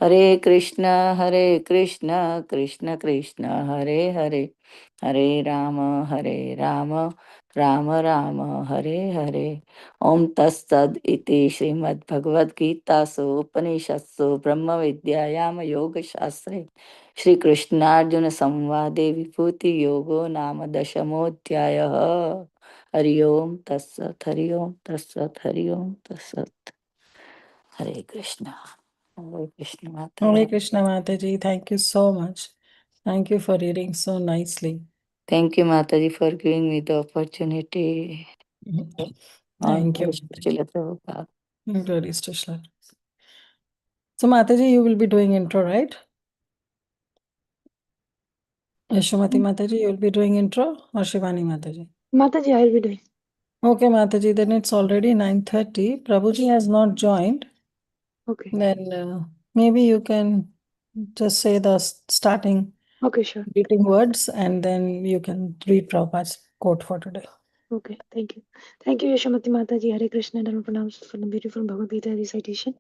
Hare Krishna, Krishna Krishna, Hare Hare, Hare Rama, Rama Rama, Hare Hare. Om Tat Sad iti Srimad Bhagavad Gita Su Upanishadsu Brahma Vidyayam Yoga Shastre Shri Krishna Arjuna Samvade Vibhuti Yogo Nama Dashamodhyayah. Hari Om Tat Sat, Hari Om Tat Sat, Hari Om Tat Sat. Hare Krishna. Hare Krishna Hare Mataji. Krishna Mataji, thank you so much. Thank you for reading so nicely. Thank you, Mataji, for giving me the opportunity. Thank you. Srila Prabhupada. Glories to Shri. So Mataji, you will be doing intro, right? Yashomati Mataji, you will be doing intro or Shivani Mataji? Mataji, I will be doing. Okay, Mataji, then it's already 9:30. Prabhuji has not joined. Okay. Then maybe you can just say the starting Okay, sure. greeting words and then you can read Prabhupada's quote for today. Okay, thank you. Thank you, Yashomati Mataji. Hare Krishna and pronouns for the beautiful Bhagavad Gita recitation.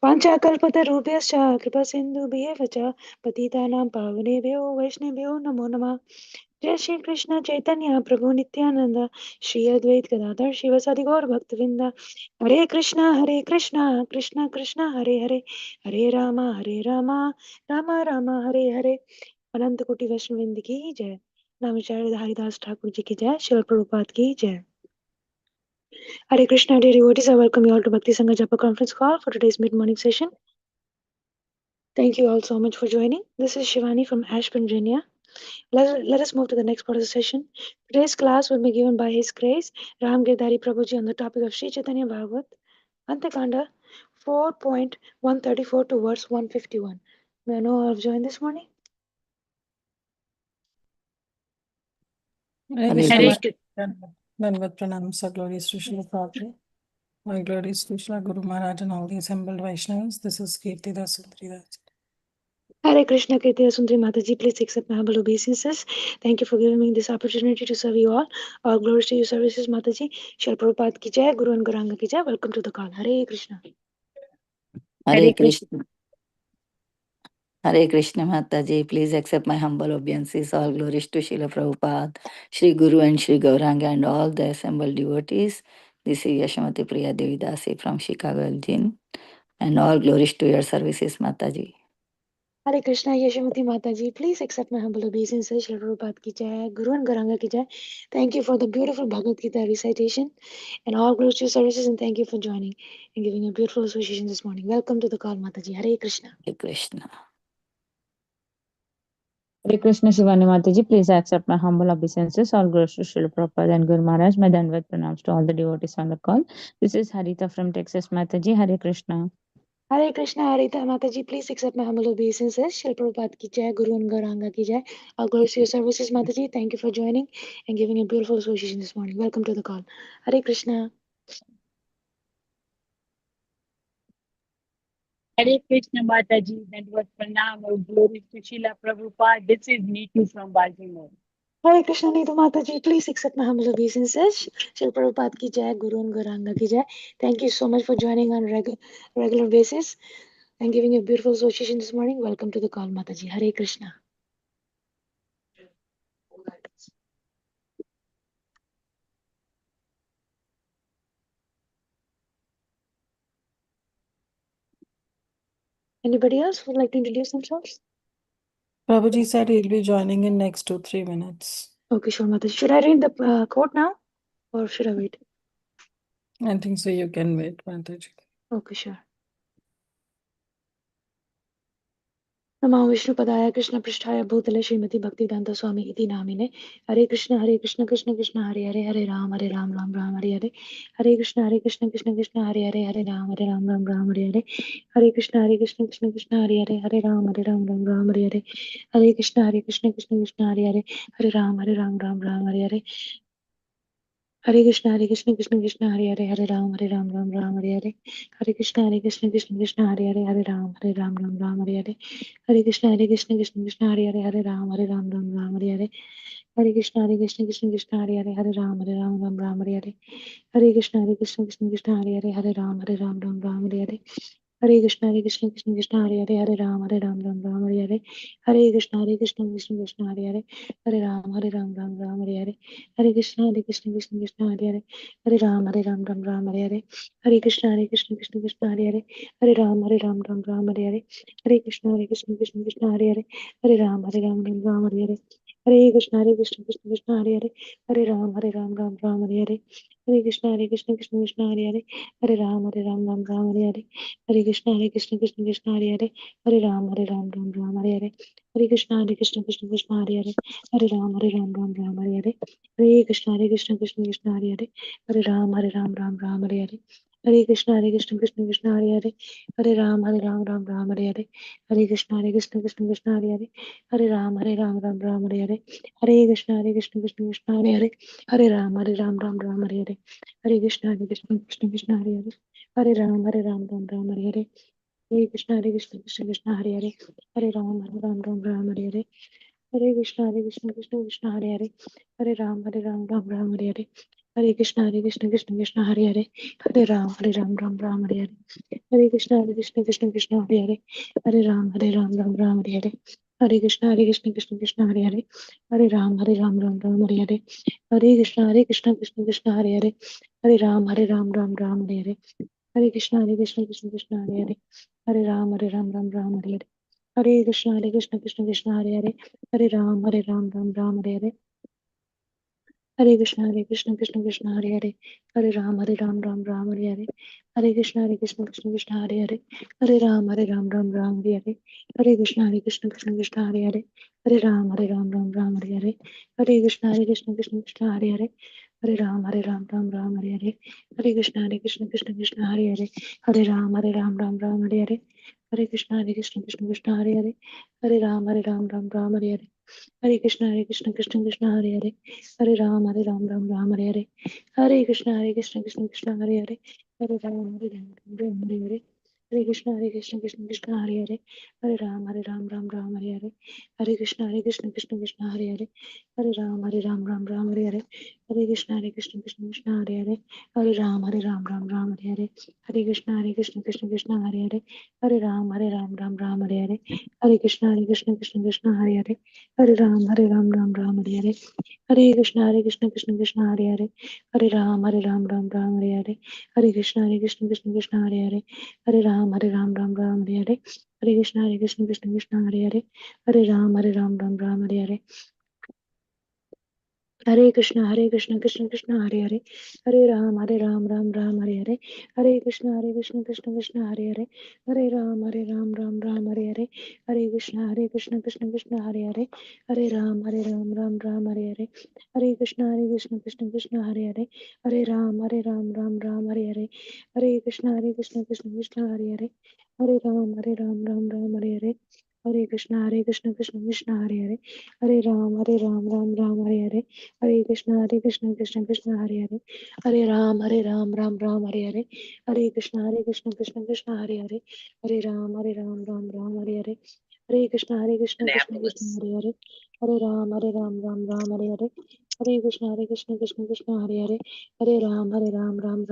Vancha kalpata rubhyascha kripa sindhu bhyevacha patitanam pavanebhyo vaishnebhyo namo namah. Jai Shri Krishna Chaitanya Prabhu Nityananda Shri Advait Gadadhar Shivasadi Gaur Bhaktavinda Hare Krishna Krishna Krishna Hare Hare Hare Rama Rama Rama Hare Hare अनंत कोटि वैष्णववृंद की जय। नामाचार्य हरिदास ठाकुर जी की जय। श्रील प्रभुपाद की जय। Hare Krishna, dear devotees, I welcome you all to Bhakti Sangha Japa conference call for today's mid-morning session. Thank you all so much for joining. This is Shivani from Ashburn, Virginia. Let us move to the next part of the session. Today's class will be given by His Grace Ramgiridhari Prabhuji on the topic of Sri Caitanya Bhagavata-Antya Khanda 4.134 to verse 151. May I know who have joined this morning? Hare Hare Krishna. Krishna. Dandavat pranams, our glories to Srila Prabhupada. My glories to Srila Guru Maharaj and all the assembled Vaishnavas. This is Kirti Das Sundari Das. Hare Krishna, Kirti Sundari Mataji, please accept my humble obeisances. Thank you for giving me this opportunity to serve you all. All glories to your services, Mataji. Shri Prabhupada ki jai, Guru and Gauranga ki jai. Welcome to the call. Hare Krishna. Hare Krishna. Hare Krishna Mataji, please accept my humble obeisances. All glories to Srila Prabhupada, Shri Guru and Shri Gauranga and all the assembled devotees. This is Yashamati Priya Devi Dasi from Chicago, Illinois. And all glories to your services, Mataji. Hare Krishna, Yashamati Mataji, please accept my humble obeisances. Shri Prabhupada ki jai, Guru and Gauranga ki jai. Thank you for the beautiful Bhagavad Gita recitation and all glories to your services, and thank you for joining and giving a beautiful association this morning. Welcome to the call, Mataji. Hare Krishna. Hare Krishna. Hare Krishna Shivani Mataji, please accept my humble obeisances. All glories to Srila Prabhupada and Guru Maharaj. My Dandavat pranams to all the devotees on the call. This is Harita from Texas, Mataji. Hare Krishna. Hare Krishna, Harita Mataji, please accept my humble obeisances. Shri Prabhupada ki jai, Guru and Gauranga ki jai. All glories to your services, Mataji. Thank you for joining and giving a beautiful association this morning. Welcome to the call. Hare Krishna. Hare Krishna Mataji, that was pranam or glories to Srila Prabhupada. This is Neetu from Baltimore. Hare Krishna, Neetu Mataji, please accept my humble obeisances. Shri Prabhupada ki jai, Guru and Gauranga ki jai. Thank you so much for joining on regular basis and giving a beautiful association this morning. Welcome to the call, Mataji. Hare Krishna. Anybody else would like to introduce themselves? Prabhuji said he'll be joining in next 2-3 minutes. Okay, sure, Mataji. Should I read the quote now or should I wait? I think so you can wait, Mataji. Okay, sure. नमो विष्णुपदाय कृष्णपृष्ठाय भूतले श्रीमती भक्तिवेदांत स्वामी इति नामिने हरे कृष्ण कृष्ण कृष्ण हरे हरे हरे राम राम राम हरे हरे हरे कृष्ण कृष्ण कृष्ण हरे हरे राम राम हरे हरे कृष्ण कृष्ण हरे हरे राम राम हरे हरे कृष्ण कृष्ण हरे राम राम हरे हरे कृष्ण कृष्ण कृष्ण हरे राम हरे कृष्ण हरे राम हरे कृष्ण कृष्ण हरे राम हरे कृष्ण हरे कृष्ण कृष्ण हरे Ram Hare Krishna Krishna Krishna Hare Hare Hare Ram Ram Ram Hare Hare Hare Krishna Krishna Krishna Hare Hare Hare Ram Ram Ram Hare Hare Hare Krishna Krishna Krishna Hare Hare Hare Ram Ram Ram Hare Hare Hare Krishna Krishna Krishna Hare Hare Hare Ram Ram Ram Hare Hare Hare Krishna Krishna Krishna Hare Hare Hare Ram Ram Hare Hare Hare Krishna Krishna Krishna Hare Hare Hare Ram Ram Hare Hare Hare Krishna Krishna Krishna Hare Hare Hare Ram Ram Ram Hare Hare Hare Krishna Krishna Krishna Hare Hare Hare Ram Ram Hare Hare Hare Krishna Krishna Krishna Hare Hare Hare Ram Ram Hare Hare Hare Krishna Krishna Krishna Hare Hare Hare Ram Ram Hare Hare Hare Krishna Krishna Krishna Hare Hare Hare Ram Ram Hare Hare Hare Krishna Krishna Krishna Hare Hare Hare Ram Ram Hare Hare Hare Krishna Krishna Krishna Hare Hare Hare Ram Ram Hare Hare Hare Krishna Krishna Krishna Hare Hare Hare Ram Ram Hare Hare Hare Krishna Krishna Krishna Hare Hare Hare Ram Ram Hare Hare Hare Krishna Krishna Krishna Hare Hare Hare Ram Ram Hare Hare Hare Krishna Krishna Krishna Hare Hare Hare Ram Ram Hare Hare Hare Krishna Krishna Krishna Hare Hare Hare Ram Ram Hare Hare Hare Krishna Krishna Krishna Hare Hare Hare Ram Ram Hare Hare Hare Krishna Krishna Krishna Hare Hare Hare Ram Ram Hare Hare Hare Krishna Krishna Krishna Hare Hare Hare Ram Ram Hare Hare Hare Krishna Krishna Krishna Hare Hare Hare Ram Ram Hare Hare Hare Krishna Krishna Krishna Hare Hare Hare Ram Ram Hare Hare Hare Krishna Krishna Krishna Hare Hare Hare Ram Ram Hare Hare Hare Krishna Krishna Krishna Hare Hare Hare Ram Ram Hare Hare Hare Krishna Krishna Krishna Hare Hare Hare Ram Ram Hare Hare Hare Krishna Krishna Krishna Hare Hare Hare Ram Ram Hare Hare Hare Krishna Krishna Krishna Hare Hare Hare Ram Ram Hare Hare Hare Krishna Krishna Krishna Hare Hare Hare Ram Hare Hare Hare Krishna Krishna Hare Hare Hare Ram Ram Hare Hare Hare Krishna Krishna Krishna Hare Hare Hare Ram Ram Hare Hare Hare Krishna Krishna Krishna Hare Hare Hare Ram Ram Hare Hare Hare Krishna Krishna Krishna Hare Hare Hare Ram Ram Hare Hare Hare Krishna Krishna Krishna Hare Hare Hare Ram Ram Hare Hare Hare Krishna Krishna Krishna Hare Hare Hare Ram Ram Hare Hare Hare Krishna Krishna Krishna Hare Hare Hare Ram Ram Hare Hare Hare Krishna Krishna Krishna Hare Hare Hare Ram Ram Hare Hare Hare Krishna Krishna Krishna Hare Hare Hare Ram Ram Hare Hare Hare Krishna Krishna Krishna Hare Hare Hare Ram Ram Hare Hare Hare Krishna Krishna Krishna Hare Hare Hare Ram Ram Hare Hare Hare Krishna Krishna Hare Hare Hare Ram Ram Hare Hare Hare Krishna Krishna Hare Hare Hare Ram Ram Hare Hare Hare Krishna Krishna Hare Hare Hare Ram Ram Hare Hare Hare Krishna Krishna Krishna Hare Hare Hare Ram Hare Hare Hare Krishna Krishna Hare Hare Hare Ram Hare Hare Hare Krishna Krishna Hare Hare Hare Ram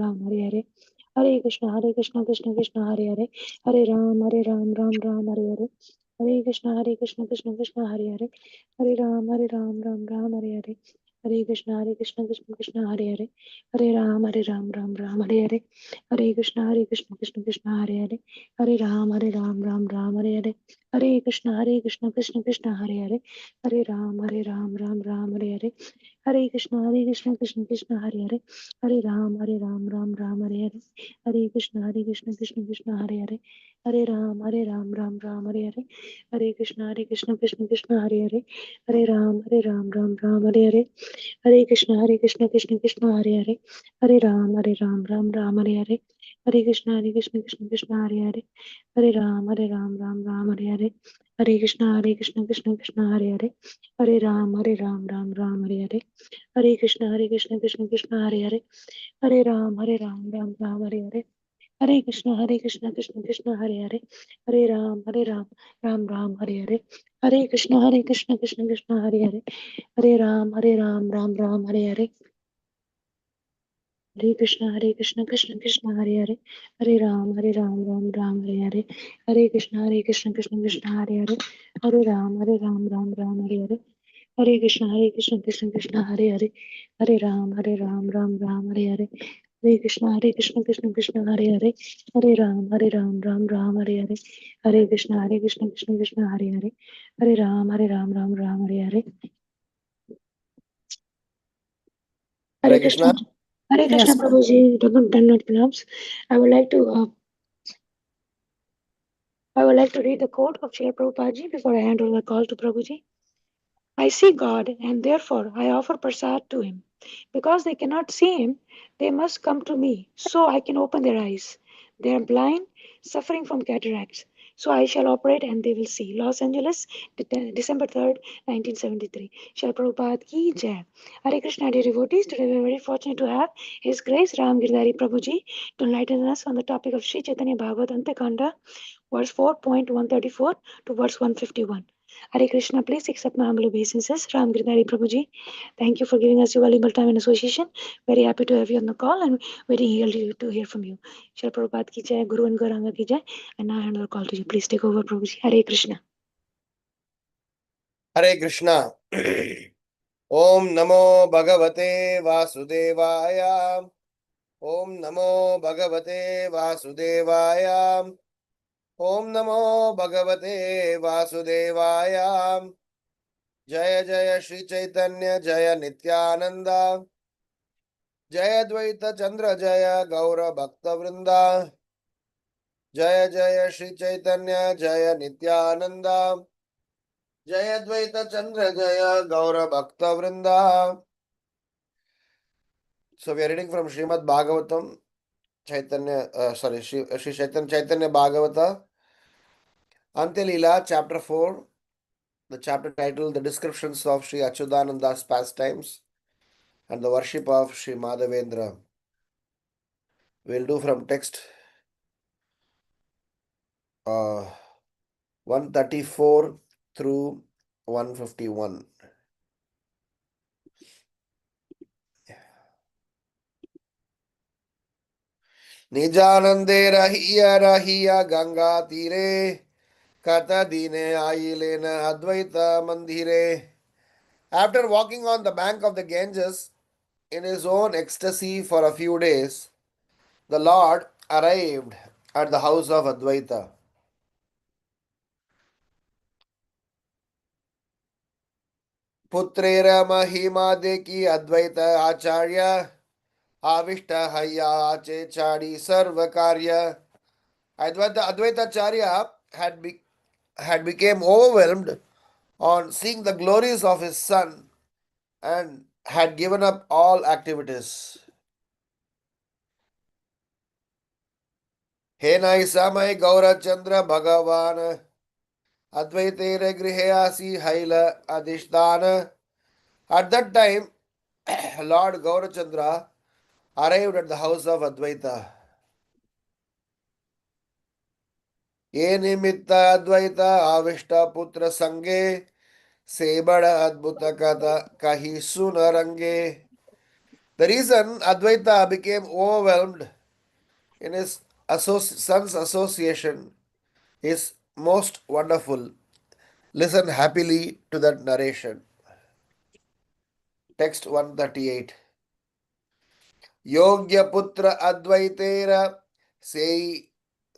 Ram Hare Hare Hare Krishna Krishna Hare Hare Hare Ram Hare Hare Hare Krishna Krishna Hare Hare Hare Ram Ram Hare Hare Hare Krishna Krishna Hare Hare Hare Ram Ram Hare Hare Hare Krishna Krishna Hare Hare Hare Ram Hare Hare Hare Krishna Krishna Hare Hare Hare Ram Hare Hare Hare Krishna Krishna Hare Hare Hare Ram Hare Hare Hare Krishna Krishna Hare Hare Hare Ram Hare Hare Hare Krishna Krishna Hare Hare Hare Ram Hare Hare Hare Krishna Krishna Hare Hare Hare Ram Hare Hare Hare Krishna Krishna Hare Hare Hare Ram Hare Hare Hare Krishna Krishna Hare Hare Hare Ram Hare Hare Hare Krishna Krishna Hare Hare Hare Ram Hare Hare Hare Krishna Krishna Hare Hare Hare Ram Hare Hare Hare Krishna Krishna Hare Hare Hare Ram Hare Hare Hare Krishna Krishna Hare Hare Hare Ram Hare Hare Hare Krishna Krishna Hare Hare Hare Ram Ram Hare Hare Hare Krishna, Krishna Krishna, Hare Hare, Hare Ram, Ram Ram, Hare Hare, Hare Krishna, Krishna Krishna, Hare Hare, Hare Ram, Ram Hare Hare, Hare Krishna, Krishna Krishna, Hare Hare, Hare Ram, Ram Hare Hare, Hare Krishna, Krishna Krishna, Hare Hare, Hare Ram, Ram Hare Hare, Hare Krishna, Krishna Hare Hare, Hare Ram, Hare Hare, Hare Hare Krishna. Krishna. Hare Krishna, Yes, Prabhuji, Dhanut Pranams. I would like to read the quote of Srila Prabhupada before I hand over the call to Prabhuji. I see God, and therefore I offer prasad to him. Because they cannot see him, they must come to me, so I can open their eyes. They are blind, suffering from cataracts. So I shall operate and they will see. Los Angeles, December 3rd, 1973. Srila Prabhupada ki jai. Hare Krishna, dear devotees. Today we are very fortunate to have His Grace Ramgiridhari Prabhuji to enlighten us on the topic of Sri Caitanya Bhagavata-Antya Khanda, verse 4.134 to verse 151. Hare Krishna, please accept my humble obeisances. Ramgiridhari Prabhuji, thank you for giving us your valuable time and association. Very happy to have you on the call and very eager to hear from you. Srila Prabhupada ki jai, Guru and Gauranga ki jai. And now I hand over the call to you. Please take over, Prabhuji. Hare Krishna. Hare Krishna. Om Namo Bhagavate Vasudevaya. Om Namo Bhagavate Vasudevaya. Om Namo Bhagavate Vasudevaya. Jaya Jaya Shri Chaitanya Jaya Nityananda. Jaya Dvaita Chandra Jaya Gaura Bhakta Vrinda. Jaya Jaya Shri Chaitanya Jaya Nityananda. Jaya Dvaita Chandra Jaya Gaura Bhakta Vrinda. So we are reading from Srimad Bhagavatam, Sri Chaitanya Bhagavata, Antya Leela, chapter 4, the chapter titled The Descriptions of Sri Achyutananda's Pastimes and the Worship of Sri Madhavendra. We'll do from text 134 through 151. Nijanande rahiya ganga tire kata dine ayilena advaita mandire. After walking on the bank of the Ganges in his own ecstasy for a few days, the Lord arrived at the house of Advaita. Putrera Mahima Deki Advaita Acharya Avishta Haya Ache Chadi Sarvakarya. Advaita Acharya had become overwhelmed on seeing the glories of his son and had given up all activities. He Naisamai Gaurachandra Bhagavan Advaitera Grihayasi Haila Adhisthana. At that time, Lord Gaurachandra arrived at the house of Advaita. Ye nimitta Advaita Avishta Putra Sange Sebada Adbhuta Kata Kahi Sunarange. The reason Advaita became overwhelmed in his son's association is most wonderful. Listen happily to that narration. Text 138. Yogya Putra Advaitera se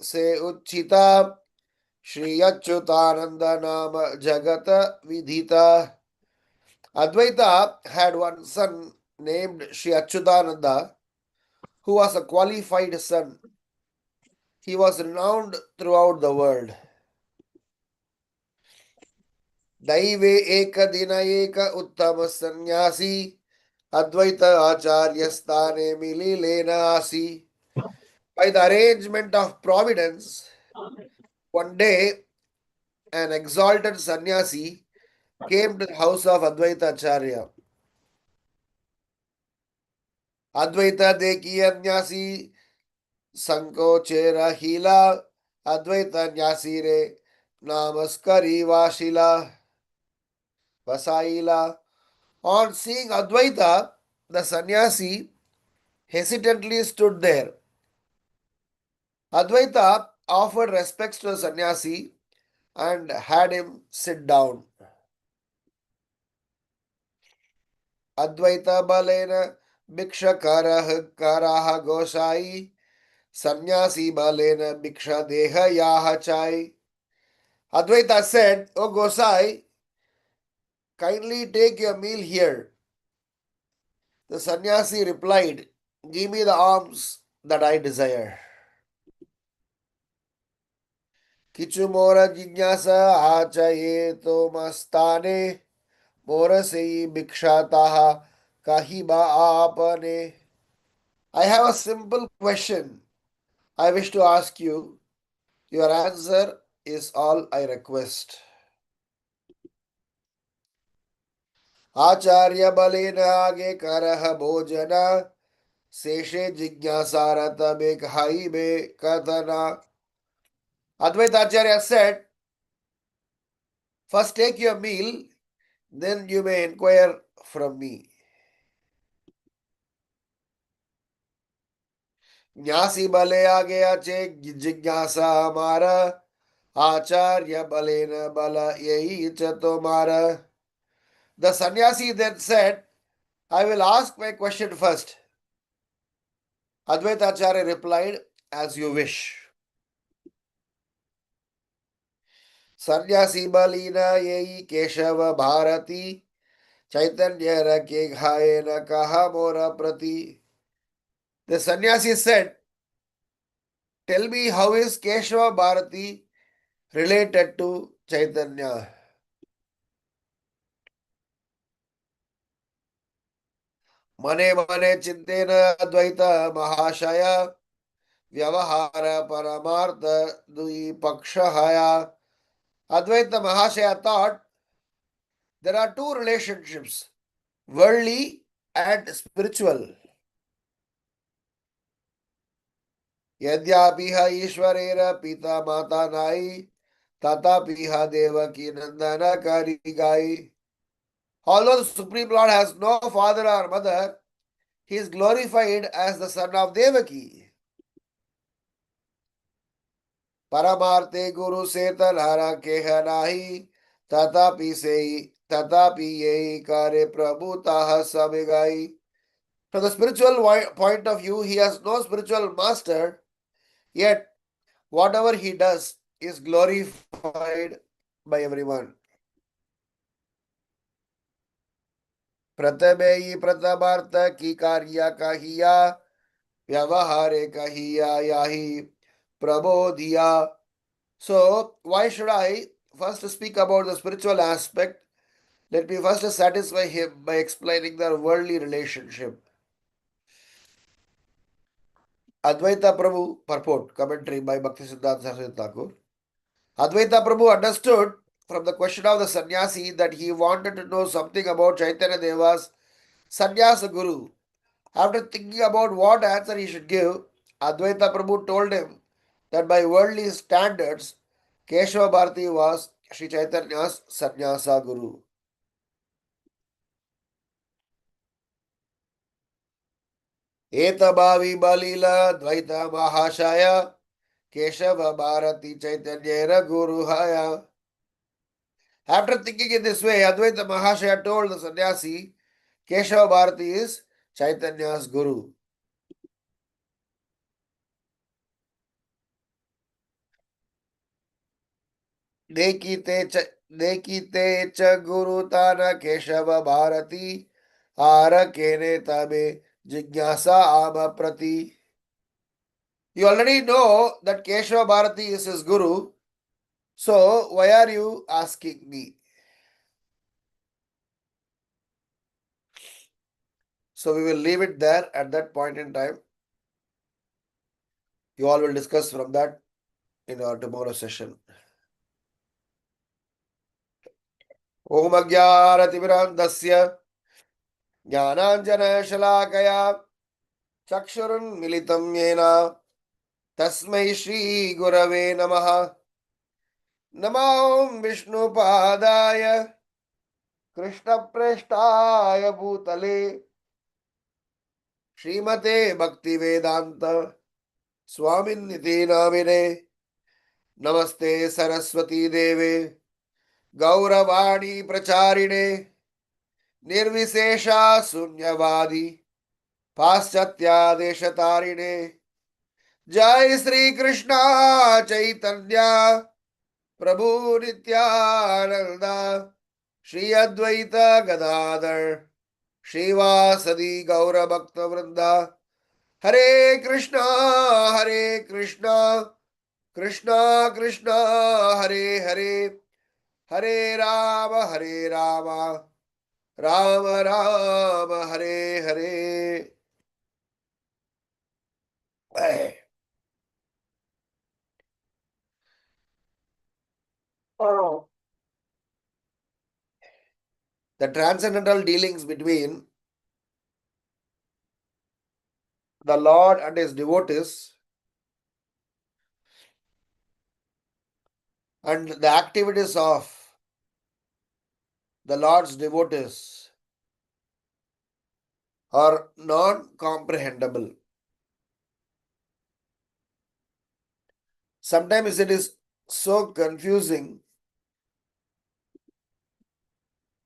Uchita Shri Achyutananda Nama Jagata Vidhita. Advaita had one son named Shri Achyutananda, who was a qualified son. He was renowned throughout the world. Daive Eka Dina Eka Uttama Sannyasi Advaita Acharya Sthane Mililena Asi. By the arrangement of providence, one day an exalted sannyasi came to the house of Advaita Acharya. Advaita Deki Anyasi Sankochera Hila Advaita Nyasire Namaskari Vashila Vasaila. On seeing Advaita, the sannyasi hesitantly stood there. Advaita offered respects to the sannyasi and had him sit down. Advaita balena bhiksha karaha gosai, sannyasi balena bhiksha deha yaha chai. Advaita said, "O Gosai, kindly take your meal here." The sannyasi replied, "Give me the alms that I desire." Kichu mora jignasa achaye to mastane, mora sei bhikshataha kahiba apane. I have a simple question I wish to ask you. Your answer is all I request. Acharya balena age karah bhojana, seshe jignasarata me khai me katana. Advaita Acharya said, "First take your meal, then you may inquire from me." न्यासी बले आ गया चे जिज्ञासा हमारा, आचार्य बले न बल यही च तुम्हारा. The sannyasi then said, "I will ask my question first." Advaita Acharya replied, "As you wish." Sannyasi balina yehi Keshava Bharati, Chaitanya rake ghaye na kaha mora prati. The sannyasi said, "Tell me, how is Keshava Bharati related to Chaitanya?" Mane mane chintena Advaita Mahashaya, Vyavahara Paramartha Dui Pakshahaya. Advaita Mahashaya thought there are two relationships, worldly and spiritual. यद्यापिह ईश्वरेर पिता माता नाई, तथापिह देवकी नंदन करी गाई. Although the Supreme Lord has no father or mother, he is glorified as the son of Devaki. परमार्थे गुरु से तलहरा के नाही, तथापि यही कार्य प्रभु ताह सब गाई. From the spiritual point of view, he has no spiritual master, yet whatever he does is glorified by everyone. प्रथमे ही प्रथमार्थ की कार्य कहिया, व्यवहारे कहिया याही प्रबोधिया. So, why should I first speak about the spiritual aspect? Let me first satisfy him by explaining the worldly relationship. Advaita Prabhu, purport, commentary by Bhaktisiddhanta Saraswati Thakur. Advaita Prabhu understood from the question of the sannyasi that he wanted to know something about Chaitanya Deva's sannyasa guru. After thinking about what answer he should give, Advaita Prabhu told him that by worldly standards, Keshava Bharati was Sri Chaitanya's sannyasa guru. Etabhavi Balila Dvaita Mahashaya Keshava Bharati Chaitanya Guru Haya. After thinking in this way, Advaita Mahashaya told the sannyasi, Keshava Bharati is Chaitanya's guru. Dekite cha guru tana Keshava Bharati Ara kene tabe jignasa ama prati. You already know that Keshava Bharati is his guru, so why are you asking me? So we will leave it there at that point in time. You all will discuss from that in our tomorrow session. Om Agyanatimirandasya Jnananjana Shalakaya Chakshurun Militam Yena Tasmai Shri Gurave Namaha. Namo Vishnu Padaya Krishna Preshtaya Bhutale Srimate Bhakti Vedanta Swamin Niti Namine Namaste Saraswati Deve Gauravani Pracharine Nirvisesha Sunyavadi Paschatya Deshatarine Jai Sri Krishna Chaitanya Prabhu Nityananda Shri Advaita Gadadhar Shivasadi Gaura Bhakta Vrinda Hare Krishna Krishna Krishna Hare Hare Hare Rama Rama Rama Hare Hare. Oh. The transcendental dealings between the Lord and his devotees and the activities of the Lord's devotees are non-comprehensible. Sometimes it is so confusing,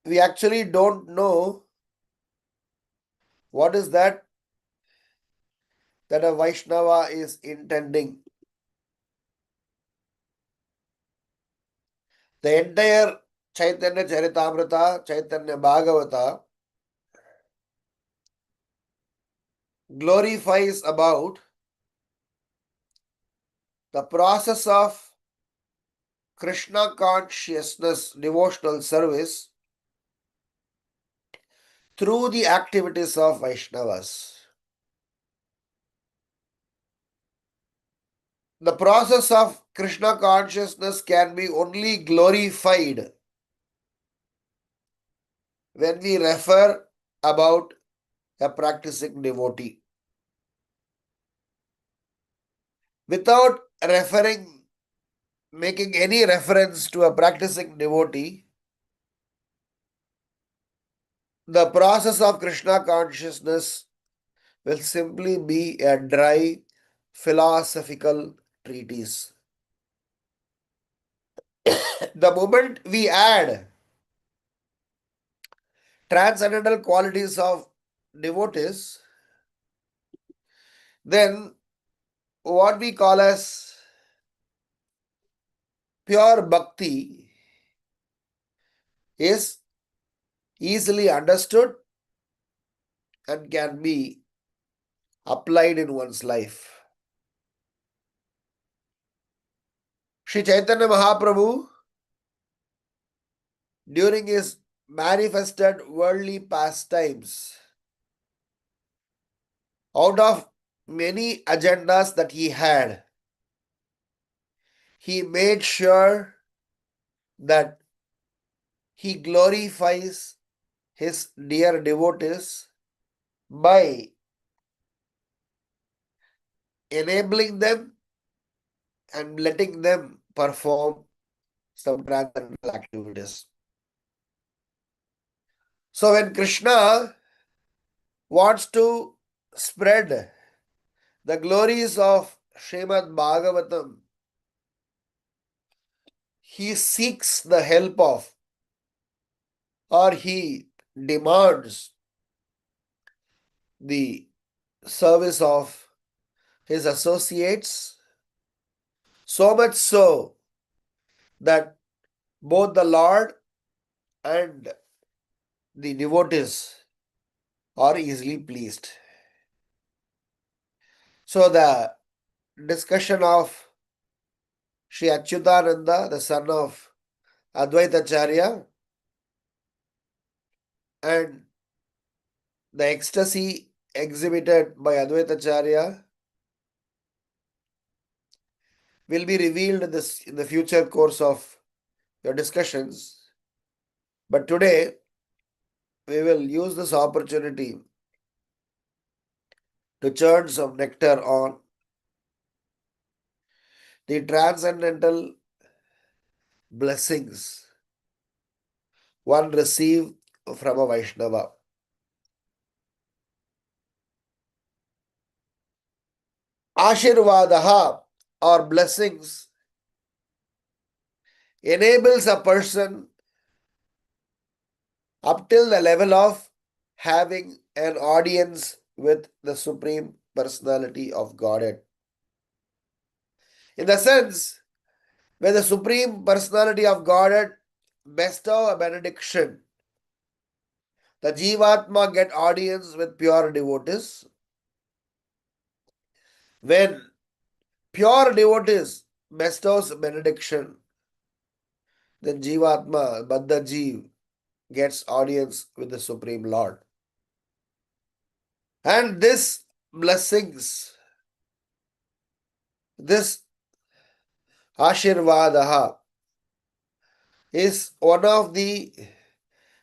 we actually don't know what is that a Vaishnava is intending. The entire Chaitanya Charitamrita, Chaitanya Bhagavata glorifies about the process of Krishna consciousness devotional service through the activities of Vaishnavas. The process of Krishna consciousness can be only glorified when we refer about a practicing devotee. Without making any reference to a practicing devotee, the process of Krishna consciousness will simply be a dry philosophical treatise. The moment we add transcendental qualities of devotees, then what we call as pure bhakti is easily understood and can be applied in one's life. Sri Chaitanya Mahaprabhu, during his manifested worldly pastimes, out of many agendas that he had, he made sure that he glorifies his dear devotees by enabling them and letting them perform some transcendental activities. So when Krishna wants to spread the glories of Srimad Bhagavatam, he seeks the help of, or he demands the service of his associates, so much so that both the Lord and the devotees are easily pleased. So the discussion of Sri Achyutananda, the son of Advaitacharya, and the ecstasy exhibited by Advaitacharya will be revealed in the future course of your discussions. But today, we will use this opportunity to churn some nectar on the transcendental blessings one receives from a Vaishnava. Ashirvadaha or blessings enables a person up till the level of having an audience with the Supreme Personality of Godhead. In the sense, when the Supreme Personality of Godhead bestow a benediction, the Jivatma get audience with pure devotees. When pure devotees bestows benediction, then Jivatma, Baddha Jeev, gets audience with the Supreme Lord. And this blessings, this Ashirvadaha is one of the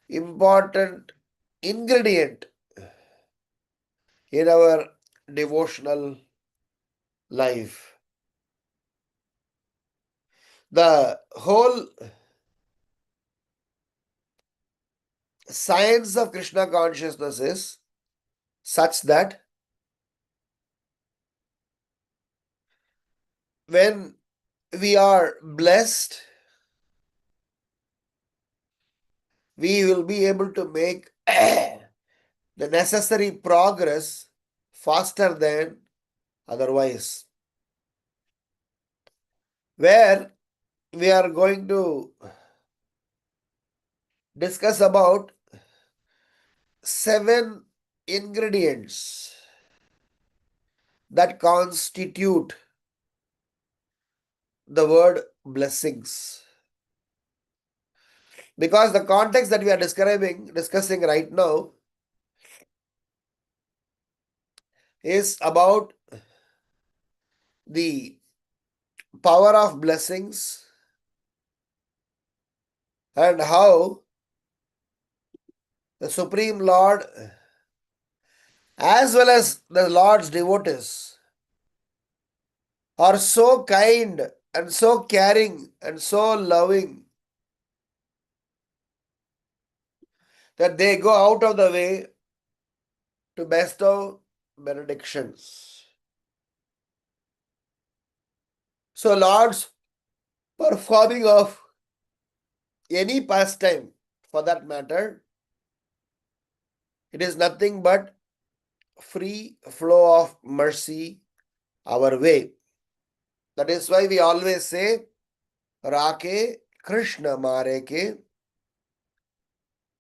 important ingredient in our devotional life. The whole science of Krishna consciousness is such that when we are blessed, we will be able to make the necessary progress faster than otherwise. Where we are going to discuss about 7 ingredients that constitute the word blessings. Because the context that we are discussing right now is about the power of blessings and how the Supreme Lord as well as the Lord's devotees are so kind and so caring and so loving that they go out of the way to bestow benedictions. So Lord's performing of any pastime for that matter, it is nothing but free flow of mercy our way. That is why we always say, Rake Krishna Mare Ke,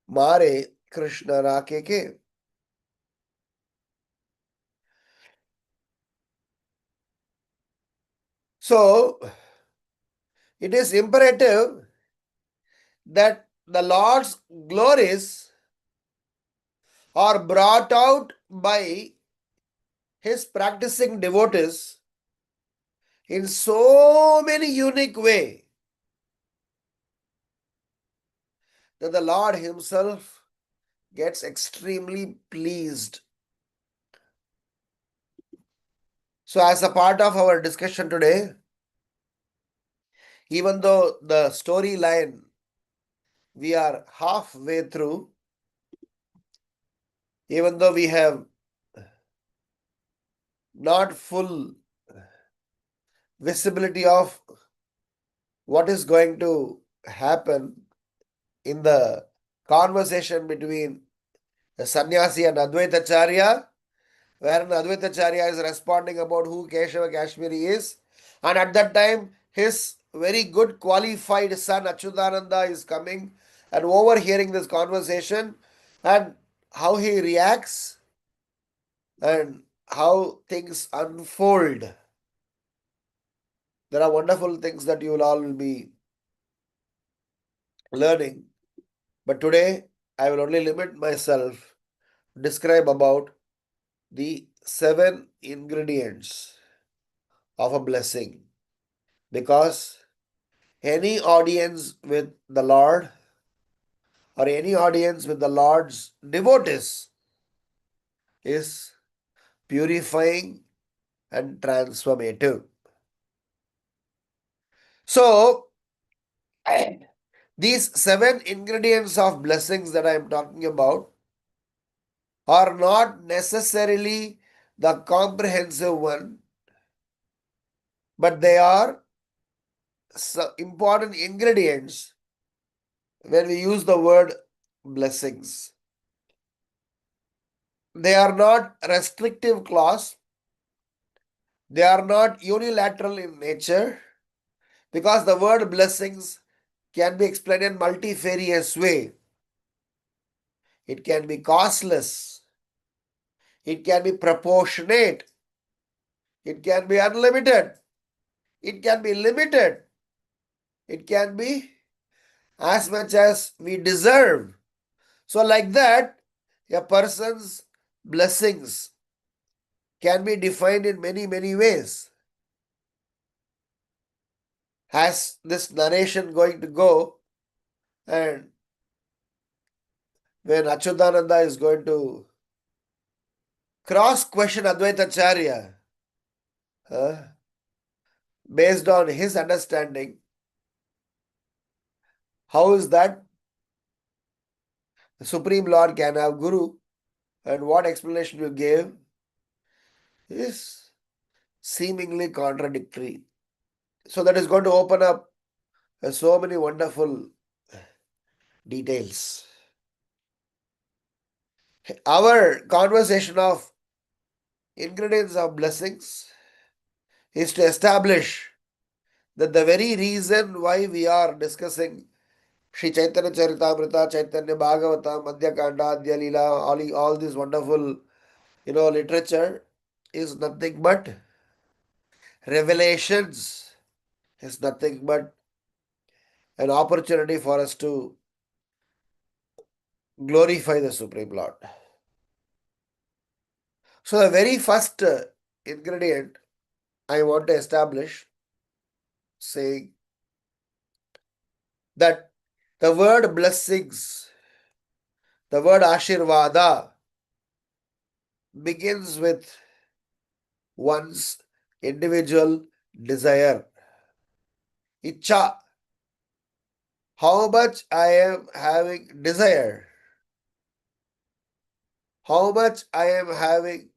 Mare Krishna Rake Ke. So, it is imperative that the Lord's glories are brought out by His practicing devotees in so many unique way that the Lord Himself gets extremely pleased. So, as a part of our discussion today, even though the storyline we are halfway through, even though we have not full visibility of what is going to happen in the conversation between the sannyasi and Advaitacharya, wherein Advaitacharya is responding about who Keshava Kashmiri is, and at that time his very good qualified son Achyutananda is coming and overhearing this conversation and how he reacts and how things unfold. There are wonderful things that you will all be learning. But today, I will only limit myself to describe about the 7 ingredients of a blessing. Because any audience with the Lord or any audience with the Lord's devotees is purifying and transformative. So, these 7 ingredients of blessings that I am talking about are not necessarily the comprehensive one, but they are important ingredients when we use the word blessings. They are not restrictive clause. They are not unilateral in nature, because the word blessings can be explained in multifarious way. It can be costless. It can be proportionate. It can be unlimited. It can be limited. It can be as much as we deserve. So like that, a person's blessings can be defined in many, many ways. As this narration going to go, and when Achyutananda is going to cross-question Advaita Acharya, based on his understanding, how is that the Supreme Lord can have Guru, and what explanation you gave is seemingly contradictory. So that is going to open up so many wonderful details. Our conversation of ingredients of blessings is to establish that the very reason why we are discussing Sri Chaitanya Charitamrita, Chaitanya Bhagavata, Madhya Khanda, Adya Leela, all this wonderful, literature is nothing but revelations, is nothing but an opportunity for us to glorify the Supreme Lord. So the very first ingredient I want to establish, saying that the word blessings, the word Ashirvada, begins with one's individual desire. Icha. How much I am having desire. How much I am having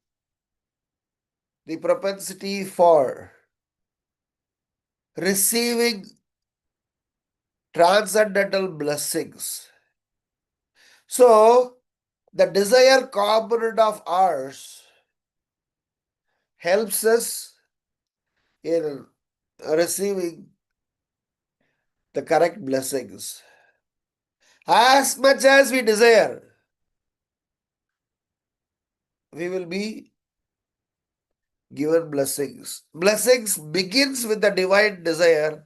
the propensity for receiving transcendental blessings. So, the desire component of ours helps us in receiving the correct blessings. As much as we desire, we will be given blessings. Blessings begins with the divine desire,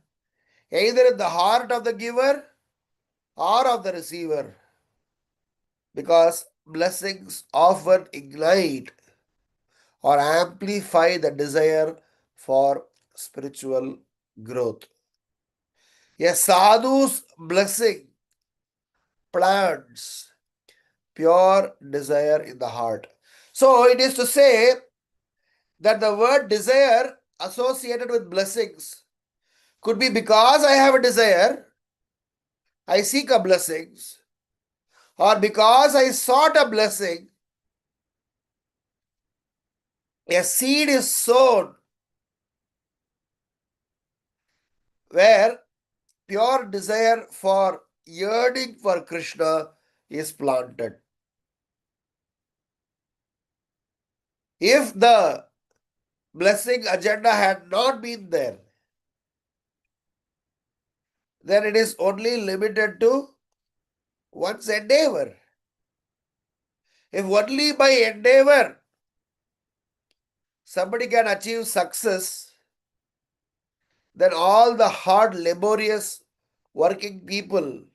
either in the heart of the giver or of the receiver, because blessings often ignite or amplify the desire for spiritual growth. A sadhu's blessing plants pure desire in the heart. So it is to say that the word desire associated with blessings could be because I have a desire, I seek a blessings, or because I sought a blessing, a seed is sown where pure desire for yearning for Krishna is planted. If the blessing agenda had not been there, then it is only limited to one's endeavor. If only by endeavor somebody can achieve success, then all the hard, laborious working people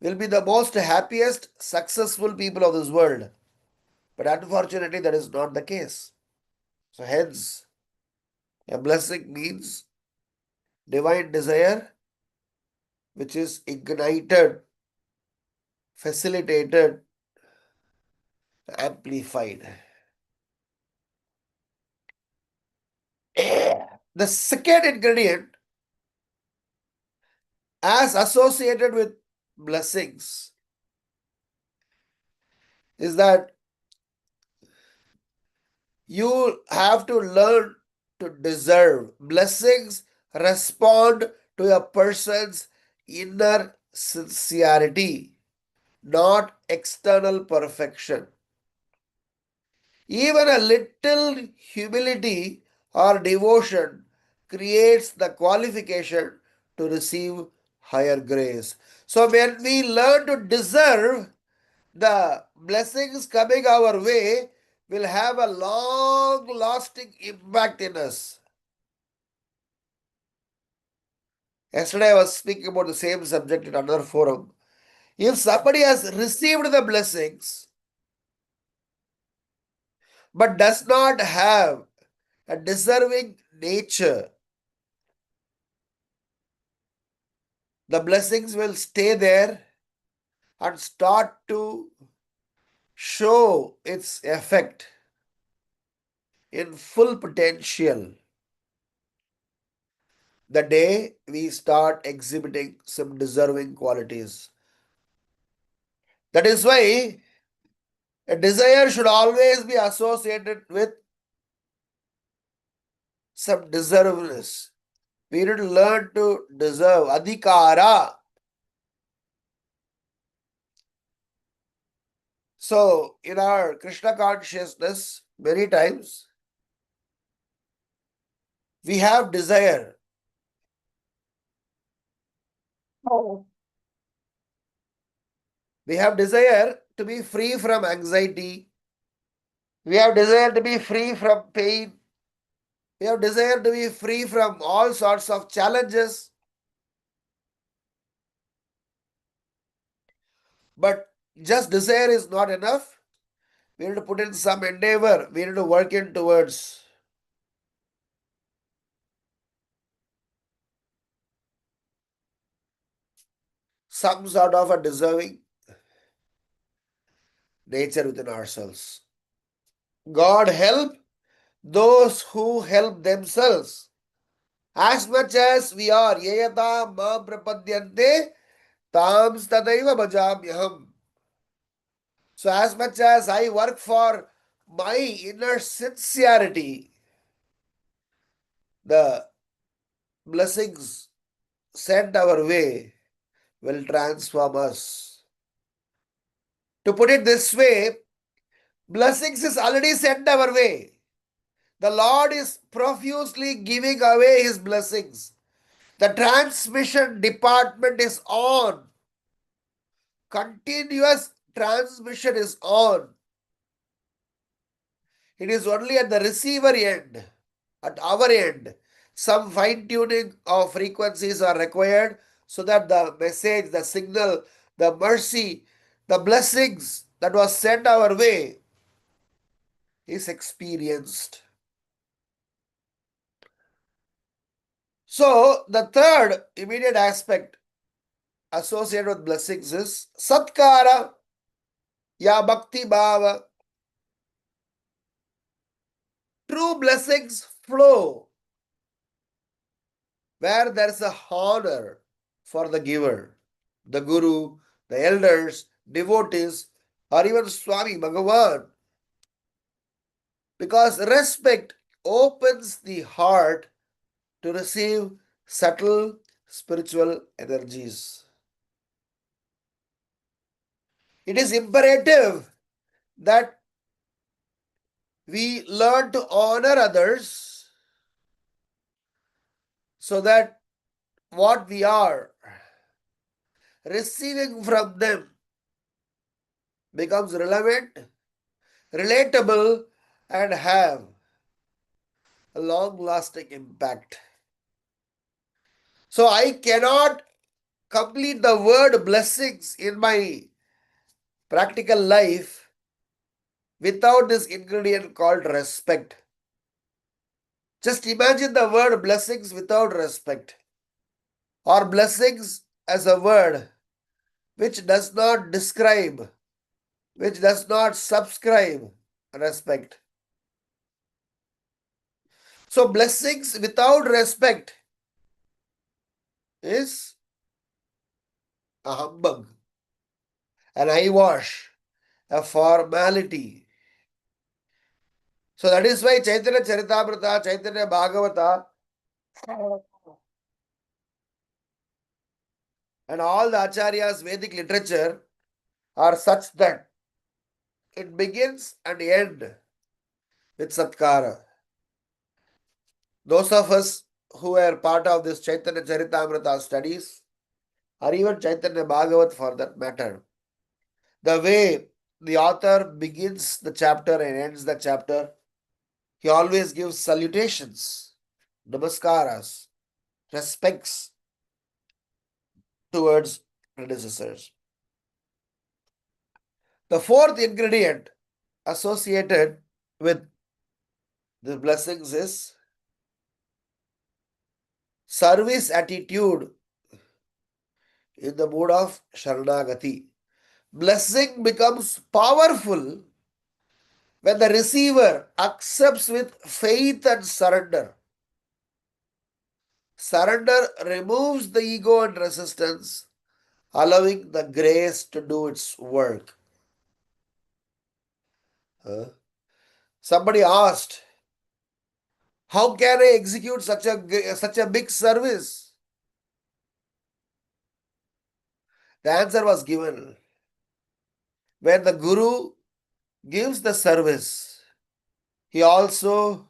will be the most happiest, successful people of this world. But unfortunately, that is not the case. So hence, a blessing means divine desire which is ignited, facilitated, amplified. The second ingredient, as associated with blessings, is that you have to learn to deserve. Blessings respond to a person's inner sincerity, not external perfection. Even a little humility or devotion creates the qualification to receive higher grace. So when we learn to deserve, the blessings coming our way will have a long lasting impact in us. Yesterday I was speaking about the same subject in another forum. If somebody has received the blessings but does not have a deserving nature, the blessings will stay there and start to show its effect in full potential the day we start exhibiting some deserving qualities. That is why a desire should always be associated with some deservedness. We need to learn to deserve adhikara. So, in our Krishna consciousness, many times we have desire. We have desire to be free from anxiety. We have desire to be free from pain. We have desire to be free from all sorts of challenges. But just desire is not enough. We need to put in some endeavor. We need to work in towards some sort of a deserving nature within ourselves. God help those who help themselves. As much as we are yayata ma prapadyante tam tadaiva bhajamyaham. So as much as I work for my inner sincerity, the blessings sent our way will transform us. To put it this way, blessings is already sent our way. The Lord is profusely giving away His blessings. The transmission department is on. Continuous transmission is on. It is only at the receiver end, at our end, some fine-tuning of frequencies are required so that the message, the signal, the mercy, the blessings that was sent our way is experienced. So, the third immediate aspect associated with blessings is satkara ya bhakti bhava. True blessings flow where there is a honor for the giver, the guru, the elders, devotees, or even Swami Bhagavan. Because respect opens the heart to receive subtle spiritual energies. It is imperative that we learn to honor others so that what we are receiving from them becomes relevant, relatable, and have a long-lasting impact. So I cannot complete the word blessings in my practical life without this ingredient called respect. Just imagine the word blessings without respect, or blessings as a word which does not describe, which does not subscribe respect. So blessings without respect is a humbug, an eyewash, a formality. So that is why Chaitanya Charitamrita, Chaitanya Bhagavata, and all the Acharyas' Vedic literature are such that it begins and ends with Satkara. Those of us who are part of this Chaitanya Charitamrita studies, or even Chaitanya Bhagavat for that matter, the way the author begins the chapter and ends the chapter, he always gives salutations, namaskaras, respects towards predecessors. The fourth ingredient associated with the blessings is service attitude in the mood of Sharanagati. Blessing becomes powerful when the receiver accepts with faith and surrender. Surrender removes the ego and resistance, allowing the grace to do its work. Somebody asked, how can I execute such a big service? The answer was given. When the Guru gives the service, he also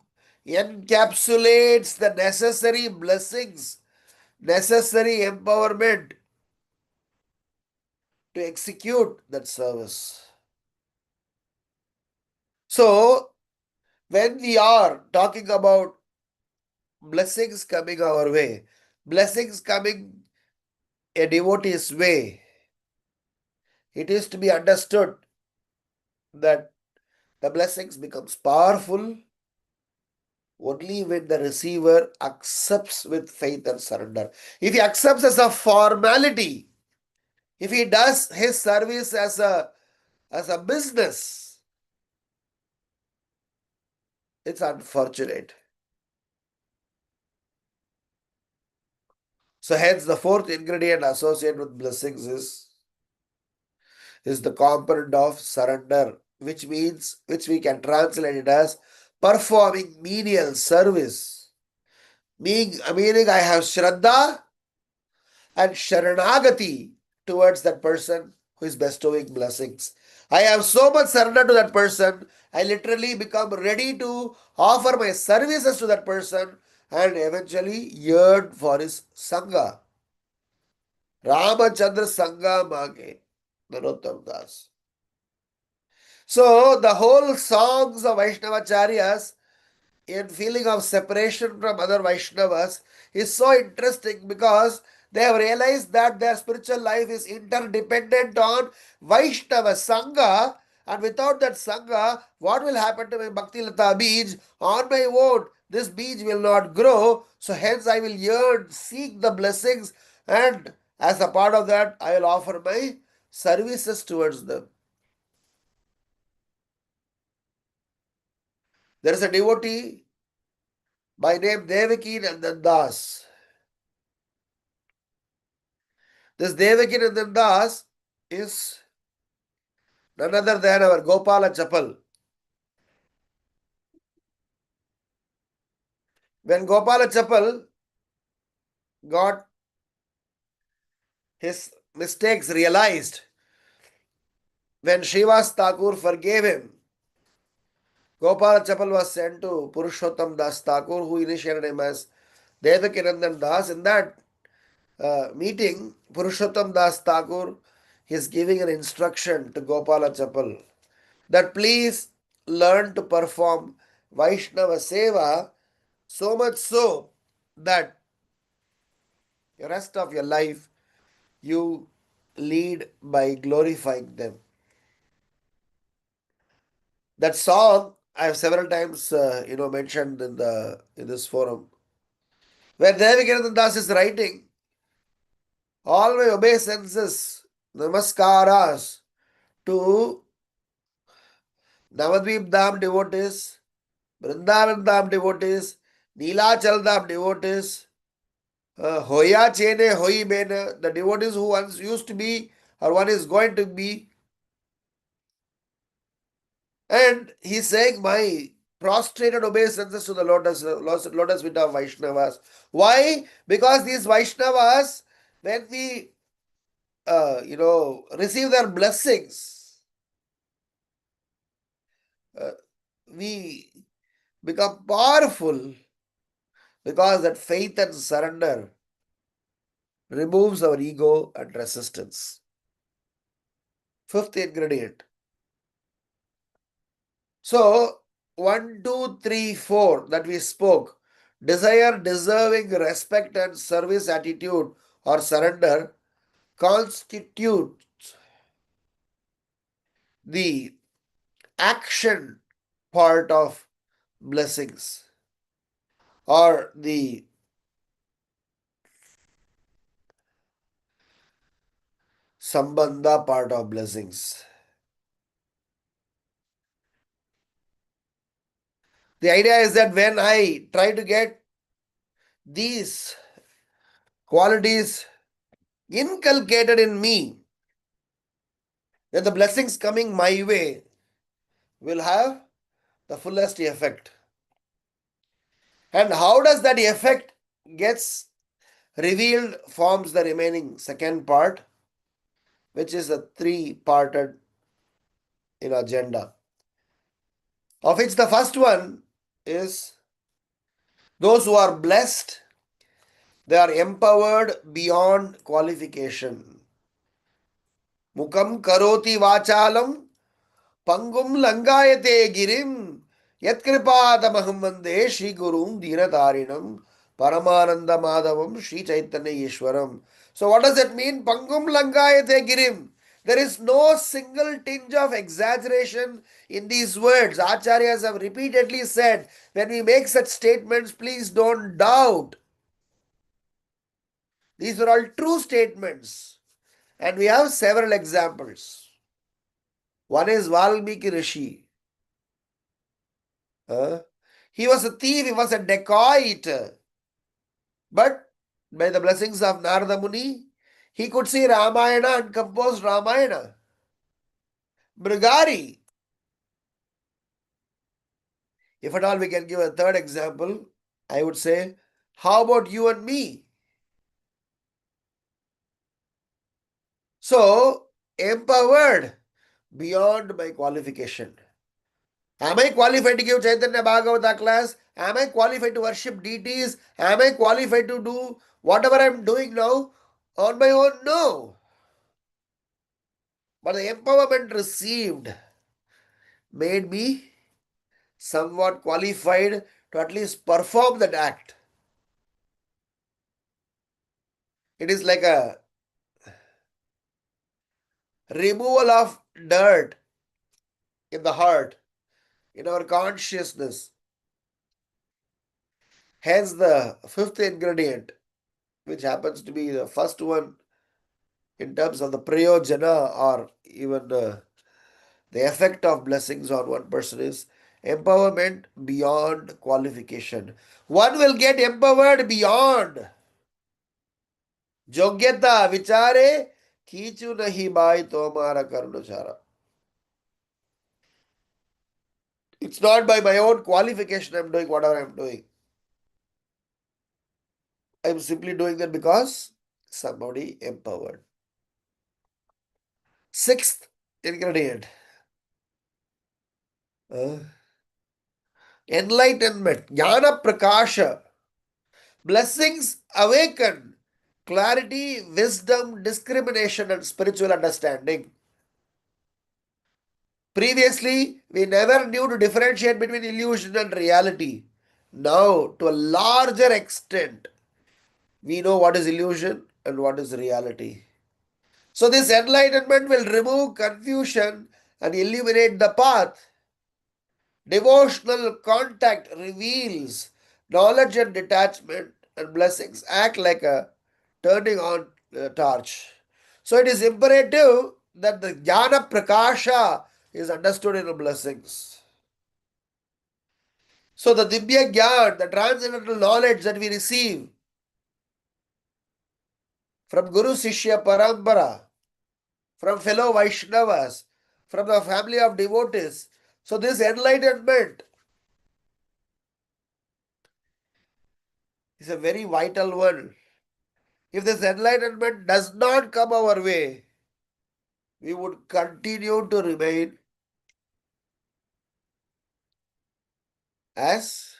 encapsulates the necessary blessings, necessary empowerment to execute that service. So, when we are talking about blessings coming our way, blessings coming a devotee's way, it is to be understood that the blessings becomes powerful only when the receiver accepts with faith and surrender. If he accepts as a formality, if he does his service as a business, it's unfortunate. So hence the fourth ingredient associated with blessings is the component of surrender, which we can translate it as performing menial service. Meaning I have Shraddha and Sharanagati towards that person who is bestowing blessings. I have so much surrender to that person, I literally become ready to offer my services to that person and eventually yearn for his Sangha. Ramachandra Sangha Mage, Narottam Das. So the whole songs of Vaishnavacharyas in feeling of separation from other Vaishnavas is so interesting because they have realized that their spiritual life is interdependent on Vaishnava Sangha, and without that Sangha, what will happen to my Bhakti Lata Bij? On my own, this Bij will not grow, so hence I will yearn, seek the blessings, and as a part of that, I will offer my services towards them. There is a devotee by name Devaki Nandan Das. This Devaki Nandan Das is none other than our Gopala Chapal. When Gopala Chapal got his mistakes realized, when Srivas Thakur forgave him, Gopala Chapal was sent to Purushottam Das Thakur, who initiated him as Devaki Nandan Das. In that meeting, Purushottam Das Thakur is giving an instruction to Gopala Chapal that please learn to perform Vaishnava Seva, so much so that the rest of your life you lead by glorifying them. That song I have several times mentioned in this forum, where Devakirananda Das is writing, all my obeisances, namaskaras to Navadvip Dham devotees, Vrindavan Dham devotees, Neelachal Dham devotees, Hoya Chene Hoi Bena, the devotees who once used to be or one is going to be. And he's saying, my prostrated obeisances to the lotus feet of Vaishnavas. Why? Because these Vaishnavas, when we receive their blessings, we become powerful, because that faith and surrender removes our ego and resistance. Fifth ingredient. So, 1, 2, 3, 4 that we spoke. Desire, deserving, respect, and service attitude or surrender constitute the action part of blessings, or the sambandha part of blessings. The idea is that when I try to get these qualities inculcated in me, then the blessings coming my way will have the fullest effect. And how does that effect gets revealed forms the remaining second part, which is a three-parted agenda, of which the first one is those who are blessed, they are empowered beyond qualification. Mukam karoti vachalam pangum langayate girim yatkripadamaham vande Shri Gurum Dhinatarinam Paramananda Madhavam Shri Chaitanya Ishwaram. So what does that mean? Pangum langayate girim. There is no single tinge of exaggeration in these words. Acharyas have repeatedly said, when we make such statements, please don't doubt. These are all true statements. And we have several examples. One is Valmiki Rishi. He was a thief, he was a dacoit. But by the blessings of Narada Muni, he could see Ramayana and compose Ramayana. Brigari. If at all we can give a third example, I would say, how about you and me? So, empowered beyond my qualification. Am I qualified to give Caitanya Bhagavata class? Am I qualified to worship deities? Am I qualified to do whatever I am doing now on my own? No. But the empowerment received made me somewhat qualified to at least perform that act. It is like a removal of dirt in the heart, in our consciousness. Hence, the fifth ingredient, which happens to be the first one in terms of the prayojana, or even the effect of blessings on one person, is empowerment beyond qualification. One will get empowered beyond Jogyata vichare kichu nahi bhai tomara karunachara. It's not by my own qualification I'm doing whatever I'm doing. I'm simply doing that because somebody empowered. Sixth ingredient. Enlightenment. Jnana prakasha. Blessings awaken clarity, wisdom, discrimination, and spiritual understanding. Previously, we never knew to differentiate between illusion and reality. Now, to a larger extent, we know what is illusion and what is reality. So, this enlightenment will remove confusion and illuminate the path. Devotional contact reveals knowledge and detachment, and blessings act like a turning on torch. So, it is imperative that the jnana prakasha is understood in the blessings. So the Dibya Gyan, the transcendental knowledge that we receive from Guru Sishya Parampara, from fellow Vaishnavas, from the family of devotees. So this enlightenment is a very vital one. If this enlightenment does not come our way, we would continue to remain as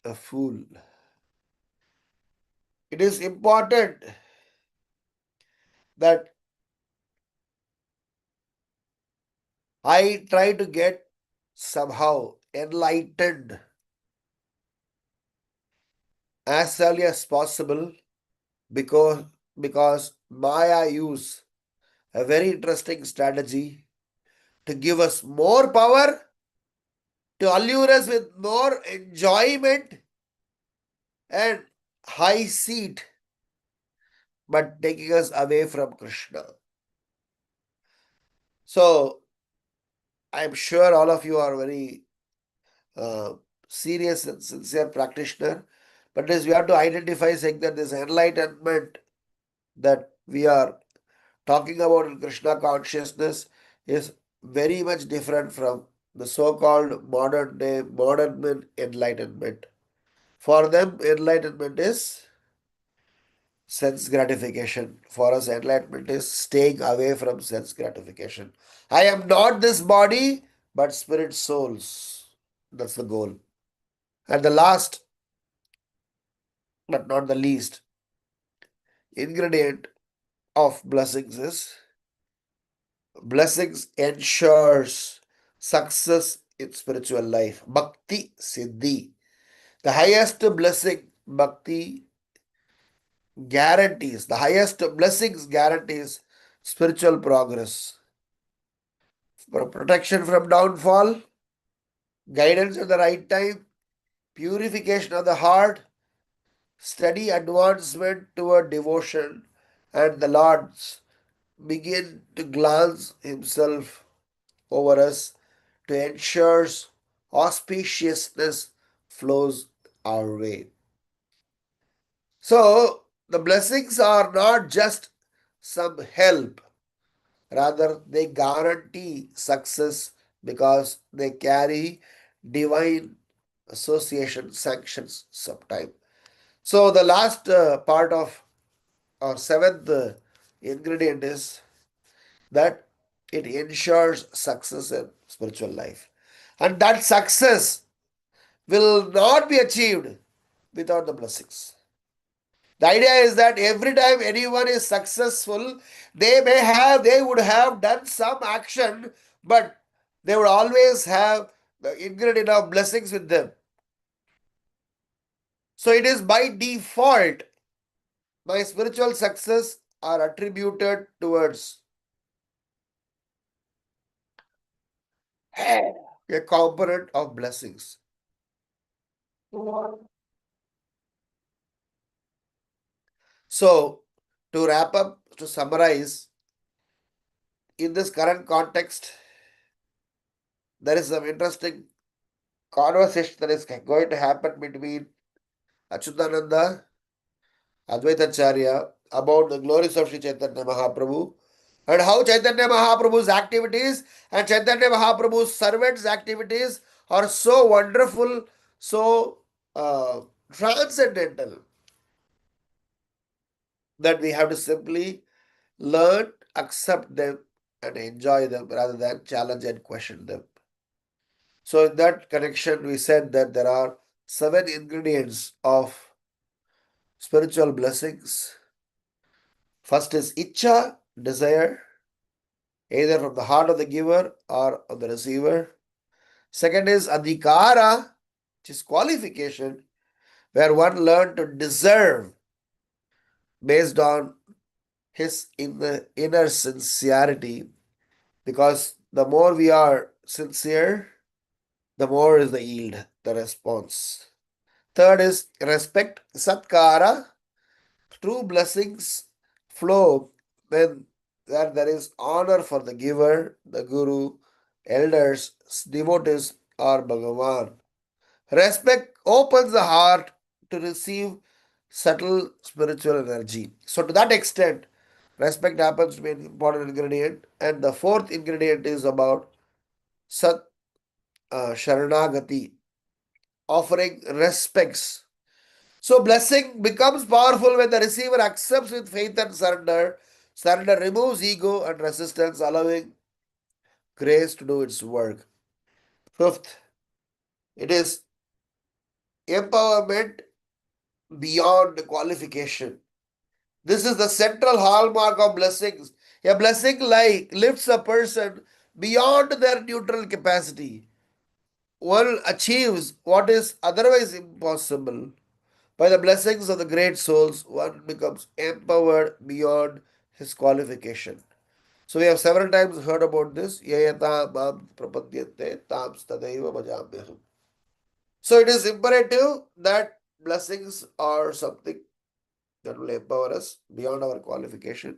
a fool. It is important that I try to get somehow enlightened as early as possible, because Maya use a very interesting strategy to give us more power, to allure us with more enjoyment and high seat, but taking us away from Krishna. So I'm sure all of you are very serious and sincere practitioner, but as we have to identify, saying that this enlightenment that we are talking about in Krishna consciousness is very much different from the so-called modern day modern enlightenment. For them, enlightenment is sense gratification. For us, enlightenment is staying away from sense gratification. I am not this body, but spirit souls. That's the goal. And the last, but not the least, ingredient of blessings is blessings ensures success in spiritual life. Bhakti Siddhi. The highest blessing, bhakti guarantees, the highest blessings guarantees spiritual progress. For protection from downfall, guidance at the right time, purification of the heart, steady advancement toward devotion, and the Lord's begin to glance himself over us to ensure auspiciousness flows our way. So, the blessings are not just some help, rather, they guarantee success because they carry divine association sanctions sometime. So, the last part of our seventh ingredient is that it ensures success in spiritual life. And that success will not be achieved without the blessings. The idea is that every time anyone is successful, they would have done some action, but they would always have the ingredient of blessings with them. So it is by default, my spiritual success are attributed towards a component of blessings. So, to wrap up, to summarize, in this current context, there is some interesting conversation that is going to happen between Achyutananda, Advaitacharya about the glories of Sri Chaitanya Mahaprabhu and how Chaitanya Mahaprabhu's activities and Chaitanya Mahaprabhu's servants' activities are so wonderful, so transcendental, that we have to simply learn, accept them, and enjoy them rather than challenge and question them. So, in that connection, we said that there are 7 ingredients of spiritual blessings. First is Icha, desire, either from the heart of the giver or of the receiver. Second is Adhikara, which is qualification, where one learned to deserve based on his inner sincerity, because the more we are sincere, the more is the yield, the response. Third is respect, Satkara. True blessings flow when there is honor for the giver, the guru, elders, devotees, or Bhagavan. Respect opens the heart to receive subtle spiritual energy. So, to that extent, respect happens to be an important ingredient. And the fourth ingredient is about Sat Sharanagati, offering respects. So blessing becomes powerful when the receiver accepts with faith and surrender. Surrender removes ego and resistance, allowing grace to do its work. Fifth, it is empowerment beyond qualification. This is the central hallmark of blessings. A blessing like lifts a person beyond their neutral capacity. One achieves what is otherwise impossible. By the blessings of the great souls, one becomes empowered beyond his qualification. So we have several times heard about this. Yayata mam prapadyate tam tadaiva bhajamyaham. So it is imperative that blessings are something that will empower us beyond our qualification.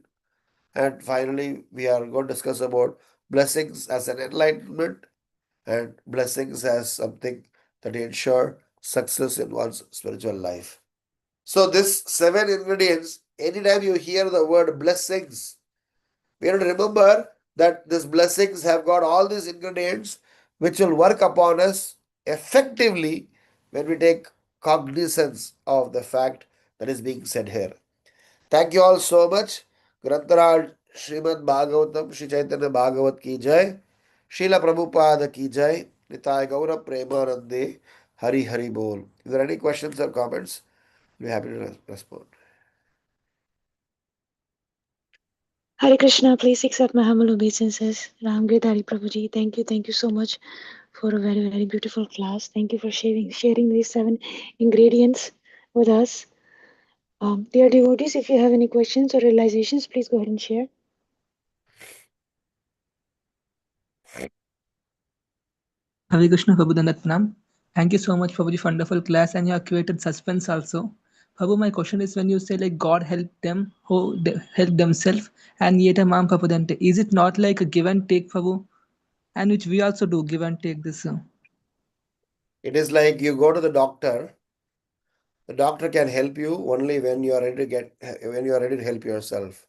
And finally, we are going to discuss about blessings as an enlightenment and blessings as something that ensure success in one's spiritual life. So, this 7 ingredients, anytime you hear the word blessings, we have to remember that these blessings have got all these ingredients which will work upon us effectively when we take cognizance of the fact that is being said here. Thank you all so much. Grantaraj Srimad Bhagavatam Shri Chaitanya Bhagavat ki jai. Srila Prabhupada ki jai. Nitai Gaura Premanande Hari Hari Bol. If there are any questions or comments, we'll be happy to respond. Hare Krishna, please accept my humble obeisances. Ramgiridhari Prabhuji, thank you so much for a very, very beautiful class. Thank you for sharing these 7 ingredients with us. Dear devotees, if you have any questions or realizations, please go ahead and share. Hare Krishna Prabhu Dandatnam. Thank you so much for the wonderful class, and you have created suspense also. Prabhu, my question is, when you say like God helped them who help themselves, and yet a mam Prabhu, is it not like a give and take, Prabhu? And which we also do, give and take this. It is like you go to the doctor. The doctor can help you only when you are ready to help yourself.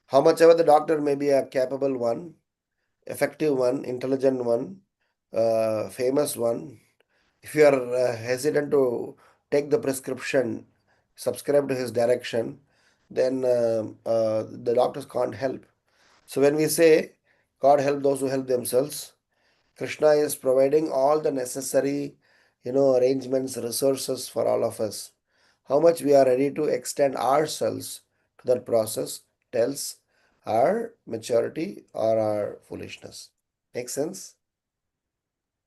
How much ever the doctor may be a capable one, effective one, intelligent one, famous one, if you are hesitant to take the prescription, subscribe to his direction, then the doctors can't help. So when we say God help those who help themselves, Krishna is providing all the necessary, arrangements, resources for all of us. How much we are ready to extend ourselves to that process tells our maturity or our foolishness. Make sense?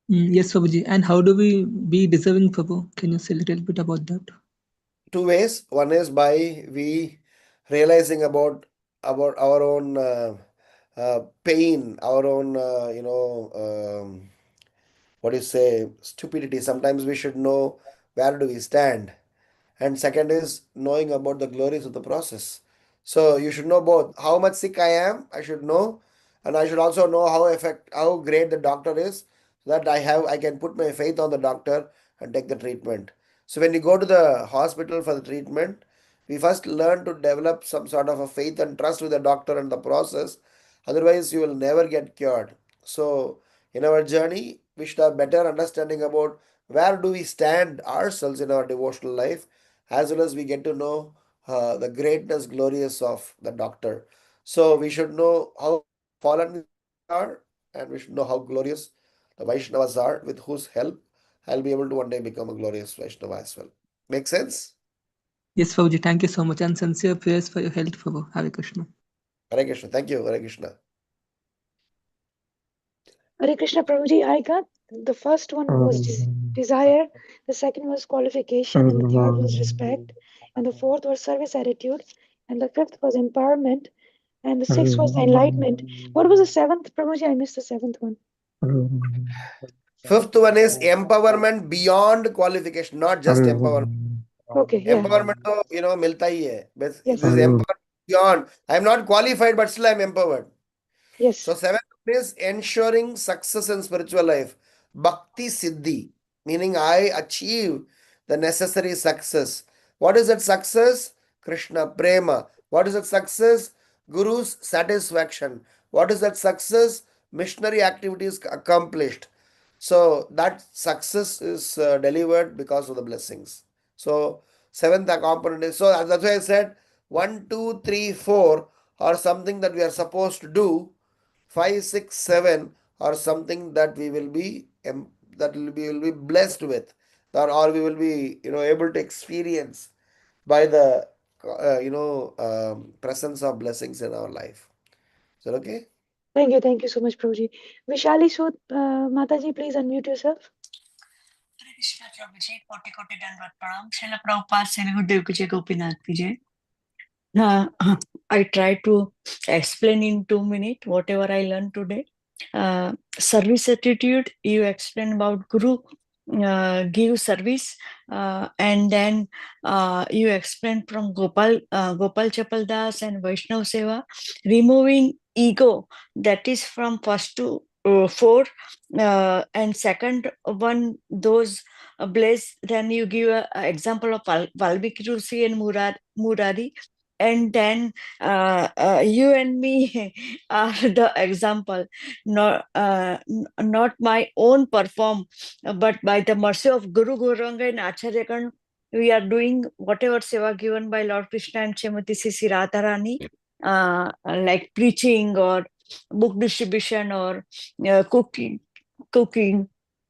Yes, Prabhuji. And how do we be deserving, Prabhu? Can you say a little bit about that? 2 ways. One is by we realizing about our own pain, our own what do you say, stupidity. Sometimes we should know where do we stand. And second is knowing about the glories of the process. So you should know both. How much sick I am, I should know, and I should also know how great the doctor is, so that I can put my faith on the doctor and take the treatment. So when you go to the hospital for the treatment, we first learn to develop some sort of a faith and trust with the doctor and the process. Otherwise, you will never get cured. So in our journey, we should have better understanding about where do we stand ourselves in our devotional life, as well as we get to know the greatness, glorious of the doctor. So we should know how fallen we are, and we should know how glorious the Vaishnavas are, with whose help I'll be able to one day become a glorious Vaishnava as well. Make sense? Yes, Prabhuji. Thank you so much, and sincere prayers for your health, Prabhu. Hare Krishna. Hare Krishna. Thank you. Hare Krishna. Hare Krishna Prabhuji, I got the first one was desire, the second was qualification, and the third was respect, and the fourth was service attitude, and the fifth was empowerment, and the sixth was enlightenment. What was the seventh, Prabhuji? I missed the seventh one. Fifth one is empowerment beyond qualification, not just empowerment. Okay, yeah. Empowerment तो मिलता ही है. But Yes. this is empowerment beyond. I am not qualified, but still I am empowered. Yes. So seventh is ensuring success in spiritual life. Bhakti Siddhi, meaning I achieve the necessary success. What is that success? Krishna Prema. What is that success? Guru's satisfaction. What is that success? Missionary activities accomplished. So that success is delivered because of the blessings. So seventh component is, so that's why I said 1, 2, 3, 4 are something that we are supposed to do. 5, 6, 7 are something that we will be will be blessed with, or we will be able to experience by the presence of blessings in our life. Is that okay? Thank you so much, Prabhuji. Vishali Sud, Mataji, please unmute yourself. Hare Krishna Prabhuji, Koti Koti Dandavat Pranam, Srila Prabhupada, Sri Gurudev Ki Jai, Gopinath Ki Jai. I try to explain in 2 minutes whatever I learned today. Service attitude, you explain about Guru, give service, and then you explain from Gopal Chapal Das and Vaishnav Seva, removing ego, that is from first to 4, and second one, those bless, then you give an example of Valmiki Rishi and Murari, and then you and me are the example, not my own perform, but by the mercy of Guru Gauranga and Acharyagan, we are doing whatever seva given by Lord Krishna and Srimati Sisi Radharani, like preaching or book distribution or cooking,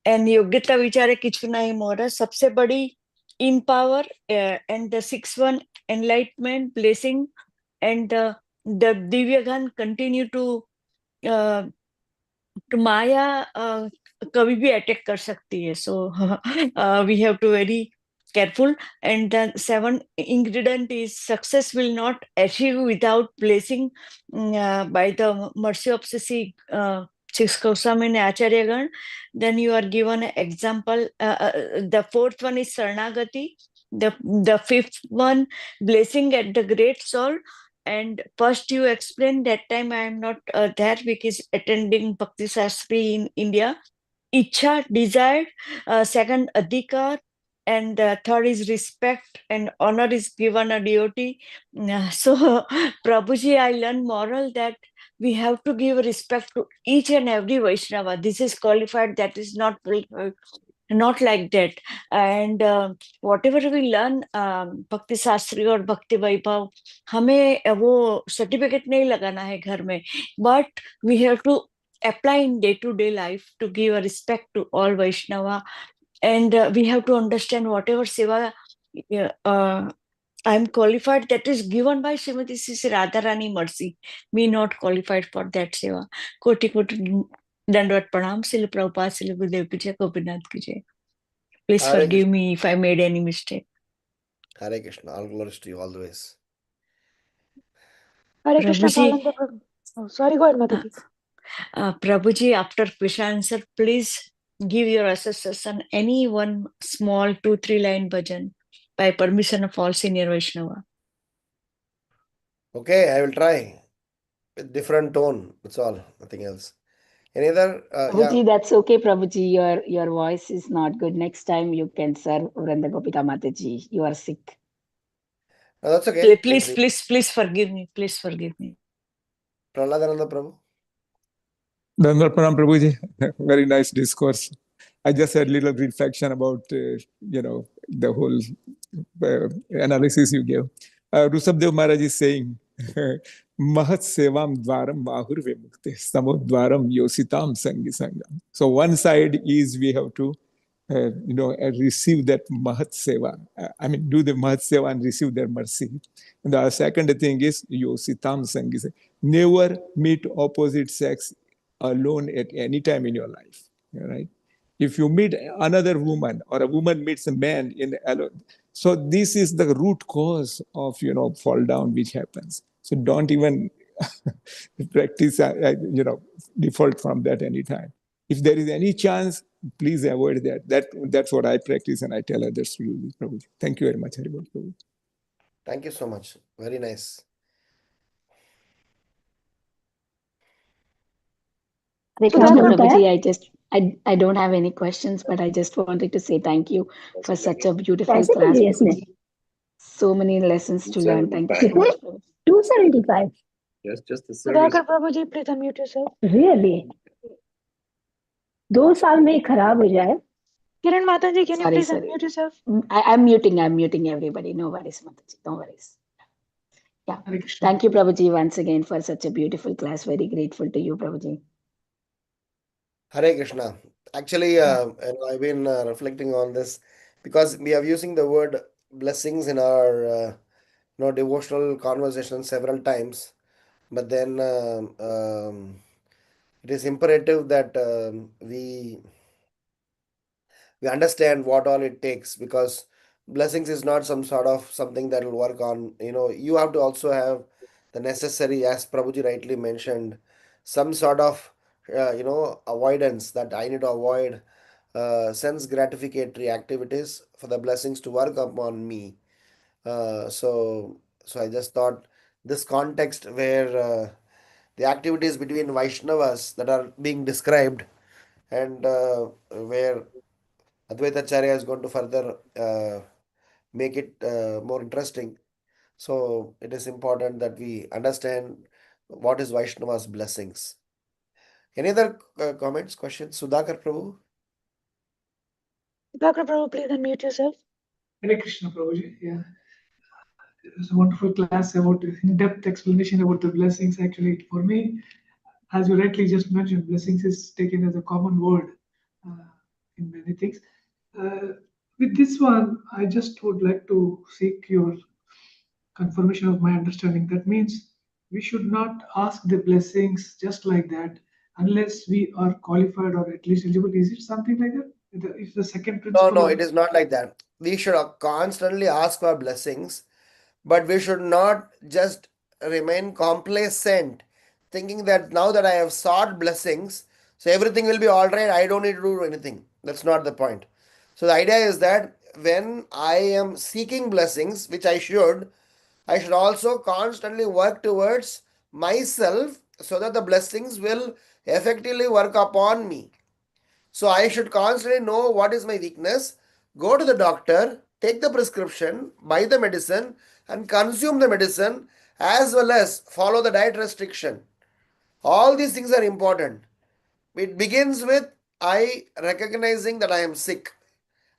and योग्यता विचारे किछु नहीं मोरा, सबसे बड़ी in power, and the sixth one, enlightenment, blessing, and the Divyagan continue to Maya कभी भी attack कर सकती है, so we have to very careful. And the 7th ingredient is success will not achieve without blessing, by the mercy of Sisi Six Goswami and Acharyagan. Then you are given an example. The 4th one is Saranagati. The 5th one, blessing at the great soul. And first you explained, that time I am not there because attending Bhakti Shastri in India. Icha, desire. Second, adhikar. And third is respect, and honor is given a devotee. So, Prabhuji, I learned moral that we have to give respect to each and every Vaishnava. This is qualified, that is not qualified. Not like that. And whatever we learn, भक्ति शास्त्री और भक्ति वैभव, हमें वो certificate नहीं लगाना है घर में, but we have to apply in day-to-day life to give a respect to all Vaishnava. And we have to understand whatever seva I am qualified, that is given by Srimati Sisi Radharani mercy. Me not qualified for that seva. Koti Koti Dandavat Pranam, Srila Prabhupada, Srila Gurudev Ki Jai, Gopinath Ki Jai. Please Hare forgive Krishna. me if I made any mistake. Hare Krishna. All glories to you always. Hare Krishna, Prabhuji, Bhalananda. Oh, sorry, go ahead, Mataji. Prabhuji, after Krishna answer, please give your association any one small 2-3 line bhajan by permission of all senior Vaishnava. Okay, I will try with different tone. That's all. Nothing else. Any other? Prabhuji, that's okay, Prabhuji. Your voice is not good. Next time you can serve Vranda Gopika Mataji. You are sick. No, that's okay. Please forgive me. Please forgive me. Prahladananda Prabhu. Dandavat Pranam Prabhuji. Very nice discourse. I just had a little reflection about, the whole analysis you gave. Rushabdev Maharaj is saying, Mahat Sevam Dvaram Mahur Vimukte Samodvaram Yositam Sangi Sangam. So one side is we have to, receive that Mahat Seva. Do the Mahat Seva and receive their mercy. And the second thing is Yositam Sangi Sangam. Never meet opposite sex alone at any time in your life, right? If you meet another woman or a woman meets a man in alone, so this is the root cause of fall down which happens. So don't even practice default from that anytime. If there is any chance, please avoid that. That's what I practice and I tell others to do. Prabhuji. Thank you very much, Haribol Prabhu. Thank you so much. Very nice. Prabhuji, I don't have any questions, but I just wanted to say thank you for such a beautiful class. So many lessons to learn. Thank you so much. 275. Yes, just the service. Sudhakar Prabhuji, please unmute yourself. Really? 2 साल में ही खराब हो जाए. Kiran Mataji, can you Sorry, please sorry. unmute yourself? I'm muting everybody. No worries, Mataji. No worries. Yeah. Hare Krishna. Thank you, Prabhuji, once again for such a beautiful class. Very grateful to you, Prabhuji. Hare Krishna. Actually, I've been reflecting on this because we are using the word blessings in our devotional conversation several times. But then it is imperative that we understand what all it takes, because blessings is not some sort of something that will work on. You have to also have the necessary, as Prabhuji rightly mentioned, some sort of avoidance, that I need to avoid sense gratificatory activities for the blessings to work upon me. So I just thought this context where the activities between Vaishnavas that are being described, and where Advaita Acharya is going to further make it more interesting. So it is important that we understand what is Vaishnava's blessings. Any other comments, questions? Sudhakar Prabhu? Bhakra Prabhu, please unmute yourself. Hare Krishna, Prabhuji. Yeah. It was a wonderful class about in-depth explanation about the blessings. Actually, for me, as you rightly just mentioned, blessings is taken as a common word in many things. With this one, I just would like to seek your confirmation of my understanding. That means we should not ask the blessings just like that unless we are qualified or at least eligible. Is it something like that? If the second principle No, of it is not like that. We should constantly ask for blessings, but we should not just remain complacent, thinking that now that I have sought blessings, so everything will be all right, I don't need to do anything. That's not the point. So the idea is that when I am seeking blessings, which I should also constantly work towards myself so that the blessings will effectively work upon me. So I should constantly know what is my weakness, go to the doctor, take the prescription, buy the medicine, and consume the medicine, as well as follow the diet restriction. All these things are important. It begins with I recognizing that I am sick,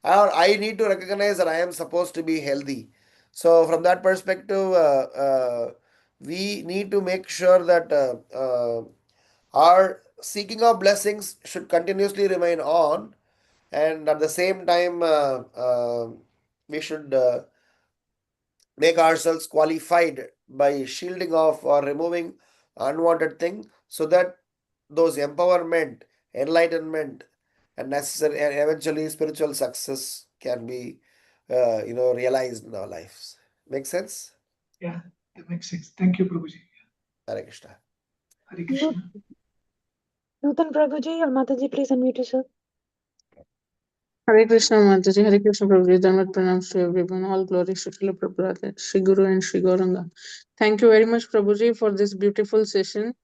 or I need to recognize that I am supposed to be healthy. So, from that perspective, we need to make sure that our seeking of blessings should continuously remain on, and at the same time, we should make ourselves qualified by shielding off or removing unwanted thing, so that those empowerment, enlightenment, and necessary and eventually spiritual success can be realized in our lives. Make sense? yeah, that makes sense. Thank you, Prabhuji. Hare Krishna. Hare Krishna. Nutan Prabhuji or Mataji, please unmute yourself. Hare Krishna Mataji, Hare Krishna Prabhuji, Dhanvat pranams to everyone. All glories to Srila Prabhupada, Shri Guru and Shri Gauranga. Thank you very much Prabhuji for this beautiful session.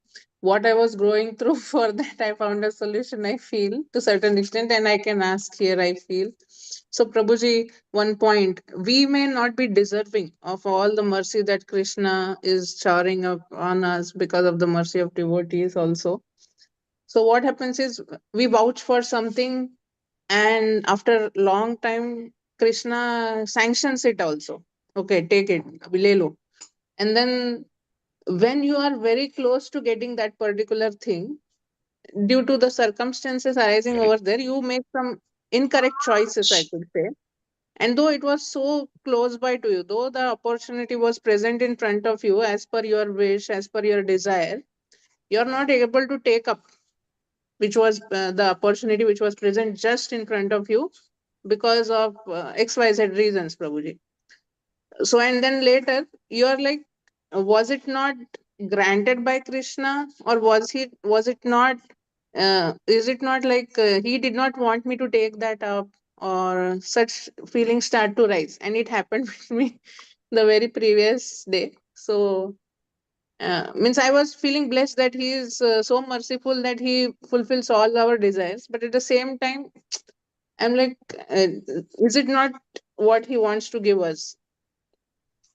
What I was going through, for that I found a solution, I feel, to certain extent, and I can ask here, I feel. So Prabhuji, one point, we may not be deserving of all the mercy that Krishna is showering up on us because of the mercy of devotees also. So what happens is we vouch for something, and after long time Krishna sanctions it also. Okay, take it, le lo. And then when you are very close to getting that particular thing, due to the circumstances arising over there, you make some incorrect choices, I could say. And though it was so close by to you, though the opportunity was present in front of you as per your wish, as per your desire, you're not able to take up, which was the opportunity which was present just in front of you because of XYZ reasons, Prabhuji. So, and then later you are like, was it not granted by Krishna, or was it not, is it not like he did not want me to take that up, or such feelings start to rise? And it happened with me the very previous day. So, means I was feeling blessed that he is so merciful that he fulfills all our desires. But at the same time, I'm like, is it not what he wants to give us?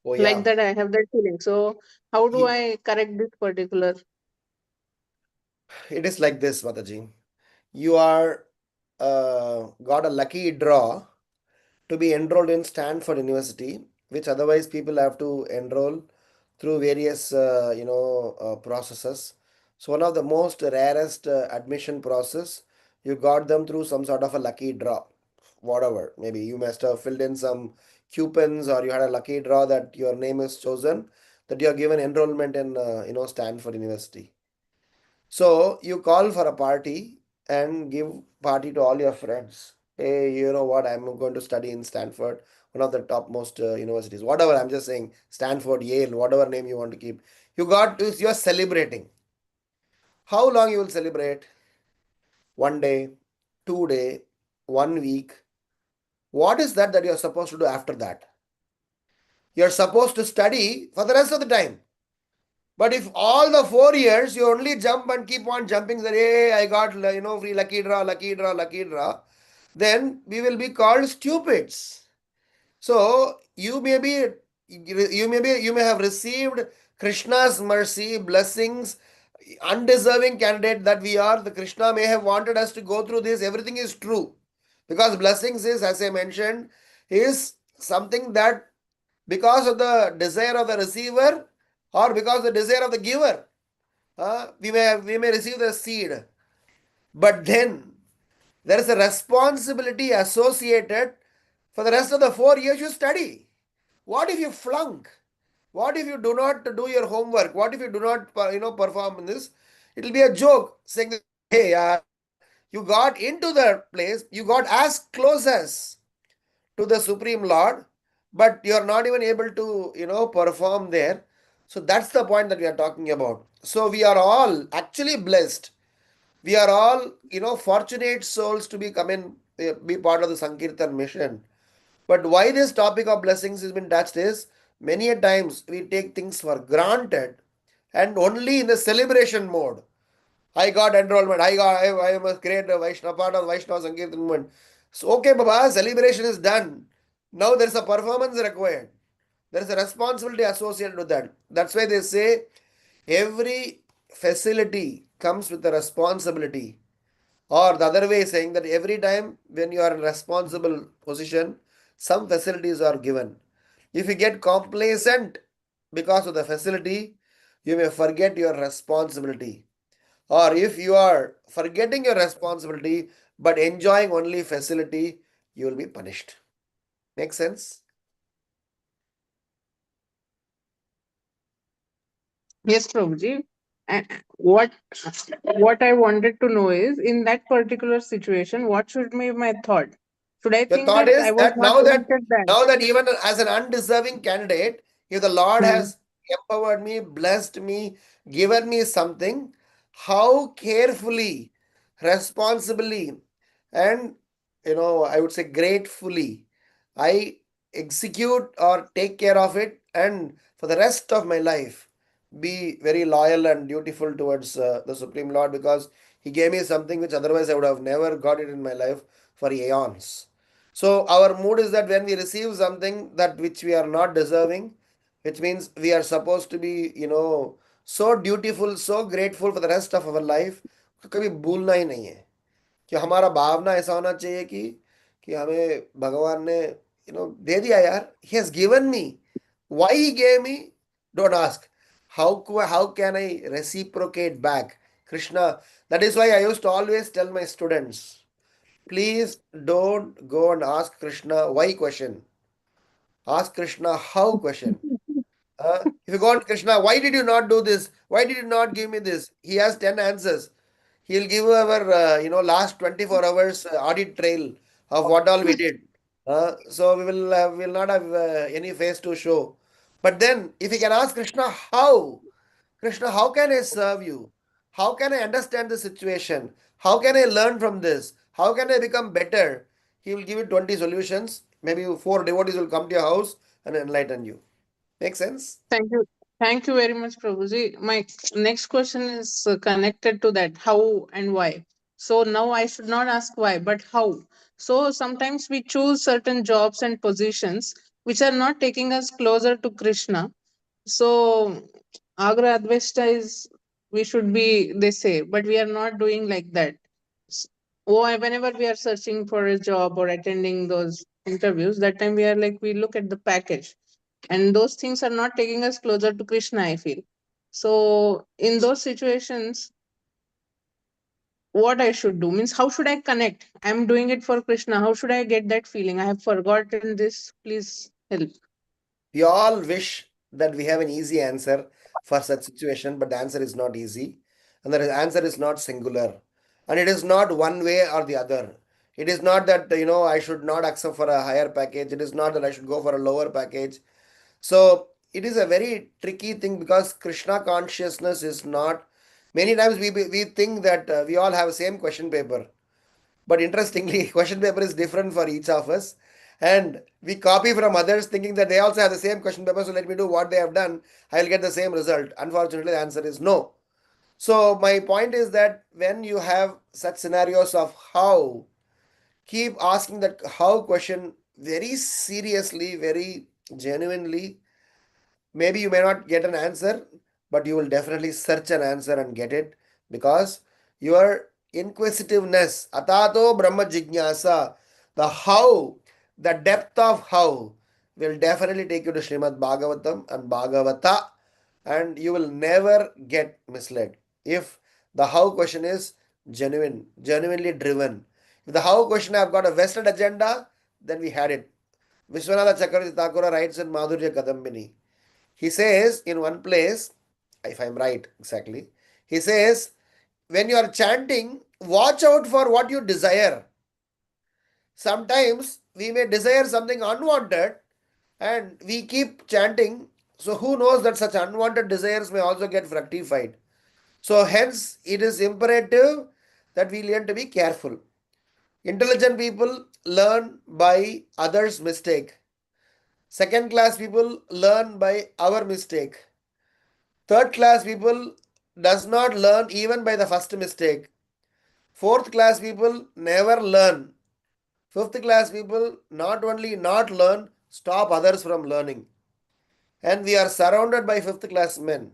Oh, Like yeah. that, I have that feeling. So, how do He- I correct this particular? It is like this, Mataji. you are got a lucky draw to be enrolled in Stanford University, which otherwise people have to enroll through various processes. So one of the most rarest admission process, you got them through some sort of a lucky draw, whatever. Maybe you must have filled in some coupons, or you had a lucky draw that your name is chosen, that you are given enrollment in Stanford University. So you call for a party and give party to all your friends. Hey, you know what? I'm going to study in Stanford, one of the topmost universities. Whatever, I'm just saying, Stanford, Yale, whatever name you want to keep. You're celebrating. How long you will celebrate? 1 day, 2 day, 1 week. What is that you're supposed to do after that? You're supposed to study for the rest of the time. But if all the 4 years you only jump and keep on jumping, that hey, I got free lucky draw, lucky draw, lucky draw, then we will be called stupids. So you may have received Krishna's mercy, blessings, undeserving candidate that we are. The Krishna may have wanted us to go through this. Everything is true. Because blessings is, as I mentioned, is something that because of the desire of the receiver or because of the desire of the giver, we may receive the seed. But then there is a responsibility associated. For the rest of the 4 years you study. What if you flunk? What if you do not do your homework? What if you do not perform in this? It will be a joke saying, hey, you got into the place, you got as close as to the Supreme Lord, but you're not even able to, perform there. So that's the point that we are talking about. So we are all actually blessed. We are all, fortunate souls to be part of the Sankirtan mission. But why this topic of blessings has been touched is many a times we take things for granted and only in the celebration mode. I got enrollment. I am a great Vaishnava, part of Vaishnava Sankirtan movement. So, okay, Baba, celebration is done. Now there is a performance required. There is a responsibility associated with that. That's why they say every facility comes with a responsibility. Or the other way is saying that every time when you are in a responsible position, some facilities are given. If you get complacent because of the facility, you may forget your responsibility. Or if you are forgetting your responsibility but enjoying only facility, you will be punished. Make sense? Yes, Prabhuji. And what I wanted to know is, in that particular situation, what should be my thought? Should I Your think thought that I is was that not elected then? now that even as an undeserving candidate, if the Lord Hmm. has empowered me, blessed me, given me something, how carefully, responsibly, and I would say gratefully, I execute or take care of it, and for the rest of my life, be very loyal and dutiful towards the Supreme Lord, because He gave me something which otherwise I would have never got it in my life for aeons. So our mood is that when we receive something that which we are not deserving, which means we are supposed to be, so dutiful, so grateful for the rest of our life, कभी भूलना ही नहीं है कि हमारा भावना ऐसा होना चाहिए कि हमें भगवान ने दे दिया यार. He has given me. Why he gave me? Don't ask. How can I reciprocate back? Krishna. That is why I used to always tell my students, please don't go and ask Krishna why question. Ask Krishna how question. If you go on Krishna, why did you not do this? Why did you not give me this? He has 10 answers. He'll give our last 24 hours audit trail of what all we did. So we will not have any face to show. But then if you can ask Krishna how, Krishna, how can I serve you? How can I understand the situation? How can I learn from this? How can I become better? He will give you 20 solutions. Maybe 4 devotees will come to your house and enlighten you. Make sense? Thank you. Thank you very much, Prabhuji. My next question is connected to that, how and why. So now I should not ask why, but how. So sometimes we choose certain jobs and positions which are not taking us closer to Krishna. So Agra Advaita is we should be, they say, but we are not doing like that. whenever we are searching for a job or attending those interviews, that time we are like, we look at the package, and those things are not taking us closer to Krishna, I feel. So in those situations, what I should do means, how should I connect? I'm doing it for Krishna. How should I get that feeling? I have forgotten this. Please help. We all wish that we have an easy answer for such situation, but the answer is not easy, and the answer is not singular, and it is not one way or the other. It is not that I should not accept for a higher package. It is not that I should go for a lower package. So it is a very tricky thing, because Krishna consciousness is not. Many times we think that we all have the same question paper, but interestingly, question paper is different for each of us. And we copy from others thinking that they also have the same question paper, so let me do what they have done. I'll get the same result. Unfortunately, the answer is no. So, my point is that when you have such scenarios of how, keep asking that how question very seriously, very genuinely. Maybe you may not get an answer, but you will definitely search an answer and get it, because your inquisitiveness, atato brahma jignasa, the how, the depth of how, will definitely take you to Srimad Bhagavatam and Bhagavata, and you will never get misled if the how question is genuine, genuinely driven. If the how question have got a vested agenda, then we had it. Vishwanatha Chakravarti Thakura writes in Madhurya Kadambini. He says in one place, if I'm right exactly, he says, when you are chanting, watch out for what you desire. Sometimes we may desire something unwanted and we keep chanting. So, who knows that such unwanted desires may also get fructified. So, hence, it is imperative that we learn to be careful. Intelligent people learn by others' mistake. Second class people learn by our mistake. Third class people does not learn even by the first mistake. Fourth class people never learn. Fifth class people not only not learn, stop others from learning. And we are surrounded by fifth class men.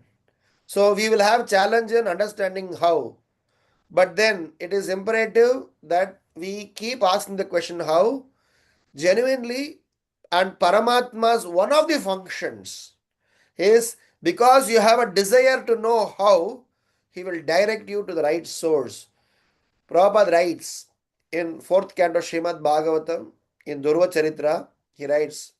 So we will have challenge in understanding how. But then it is imperative that we keep asking the question how genuinely, and Paramatma's one of the functions is, because you have a desire to know how, he will direct you to the right source. Prabhupada writes in 4th canto Srimad Bhagavatam, in Durva Charitra, he writes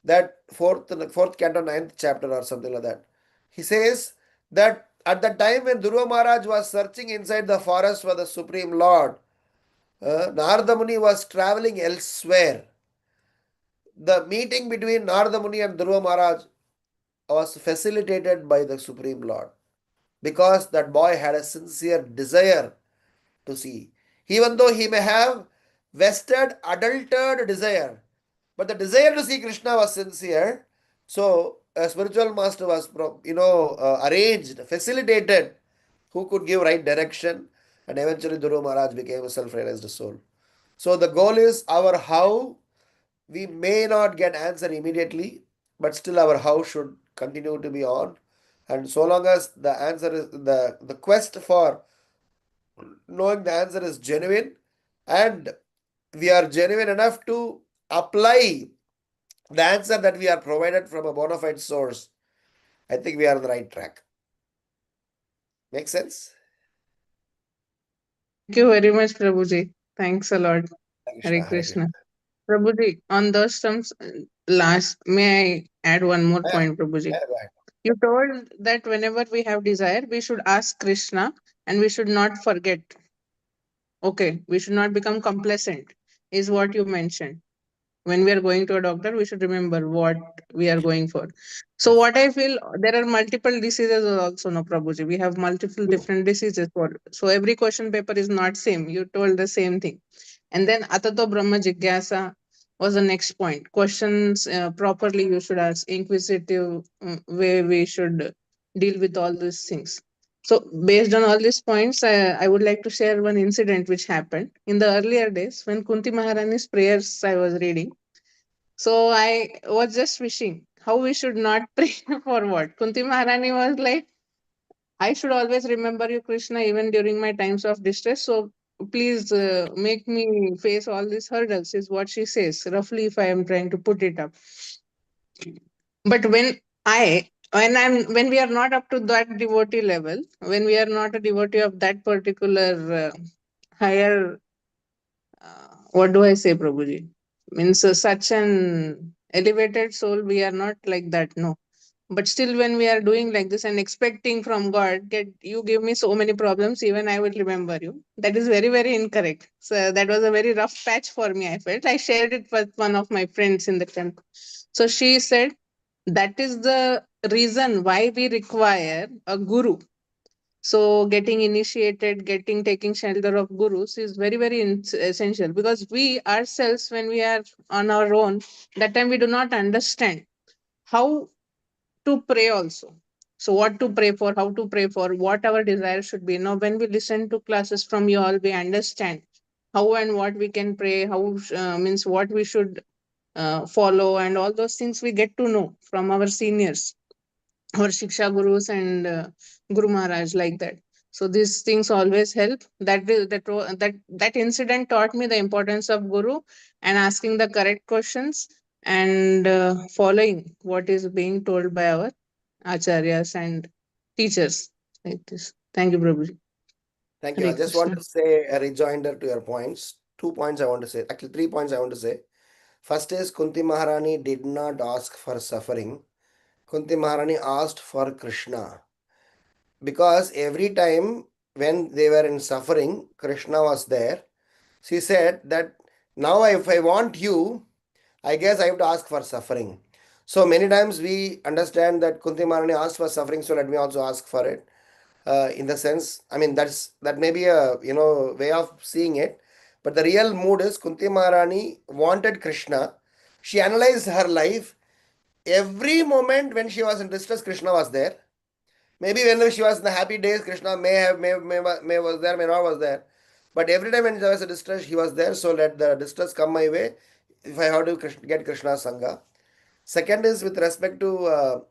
that 4th canto 9th chapter or something like that. He says that at the time when Dhruva Maharaj was searching inside the forest for the Supreme Lord, Narada Muni was traveling elsewhere. The meeting between Narada Muni and Dhruva Maharaj was facilitated by the Supreme Lord, because that boy had a sincere desire to see. Even though he may have vested, adulterated desire, but the desire to see Krishna was sincere. So a spiritual master was, arranged, facilitated, who could give right direction, and eventually Dhruva Maharaj became a self-realized soul. So the goal is our how. We may not get answer immediately, but still our how should continue to be on. And so long as the answer is the quest for knowing the answer is genuine, and we are genuine enough to apply the answer that we are provided from a bona fide source, I think we are on the right track. Make sense? Thank you very much, Prabhuji. Thanks a lot. Hare Hare Krishna, Hare Krishna. Krishna. Prabhuji, on those terms, last, may I add one more Yeah, point, Prabhuji? yeah, go ahead. You told that whenever we have desire, we should ask Krishna and we should not forget. Okay, we should not become complacent, is what you mentioned. When we are going to a doctor, we should remember what we are going for. So, Yes. what I feel, there are multiple diseases also, no, Prabhuji. We have multiple different diseases. So, every question paper is not same. You told the same thing. And then Atato Brahma Jigyasa was the next point. Questions properly you should ask, inquisitive way we should deal with all these things. So, based on all these points, I would like to share one incident which happened in the earlier days when Kunti Maharani's prayers I was reading. So, I was just wishing how we should not pray for what. Kunti Maharani was like, I should always remember you, Krishna, even during my times of distress. So, please make me face all these hurdles, is what she says, roughly, if I am trying to put it up. But when we are not up to that devotee level, when we are not a devotee of that particular higher, what do I say, Prabhuji? Means such an elevated soul, we are not like that, no. But still, when we are doing like this and expecting from God, get you give me so many problems, even I will remember you. That is very, very incorrect. So that was a very rough patch for me, I felt. I shared it with one of my friends in the temple. So she said, that is the reason why we require a guru. So getting initiated, taking shelter of gurus is very, very essential, because we ourselves, when we are on our own, that time we do not understand how to pray also. So what to pray for, how to pray for, what our desire should be. Now when we listen to classes from you all, we understand how and what we can pray, how means what we should follow, and all those things we get to know from our seniors, our Shiksha Gurus and Guru Maharaj, like that. So these things always help. That incident taught me the importance of Guru, and asking the correct questions, and following what is being told by our acharyas and teachers, like this. Thank you, Prabhuji. Thank you. Hare I just want Krishna. to say a rejoinder to your points. 2 points I want to say. Actually, 3 points I want to say. First is Kunti Maharani did not ask for suffering. Kunti Maharani asked for Krishna. Because every time when they were in suffering, Krishna was there. She said that now if I want you, I guess I have to ask for suffering. So many times we understand that Kunti Maharani asked for suffering, so let me also ask for it. In the sense, I mean, that may be a way of seeing it, but the real mood is Kunti Maharani wanted Krishna. She analyzed her life. Every moment when she was in distress, Krishna was there. Maybe when she was in the happy days, Krishna may was there, may not was there. But every time when there was a distress, he was there. So let the distress come my way. If I have to get Krishna's Sangha. Second is with respect to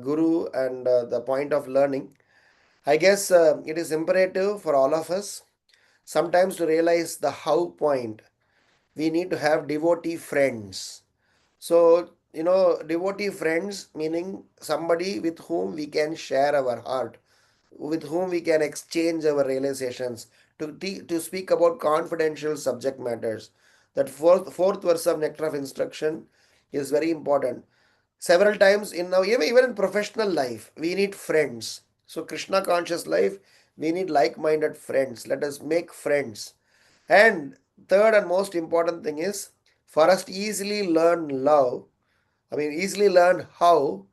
Guru and the point of learning. I guess it is imperative for all of us sometimes to realize the how point. We need to have devotee friends. So, devotee friends meaning somebody with whom we can share our heart, with whom we can exchange our realizations, to speak about confidential subject matters. That fourth verse of Nectar of Instruction is very important. Several times in now, even in professional life, we need friends. So, Krishna conscious life, we need like minded friends. Let us make friends. And third and most important thing is for us to easily learn love, easily learn how,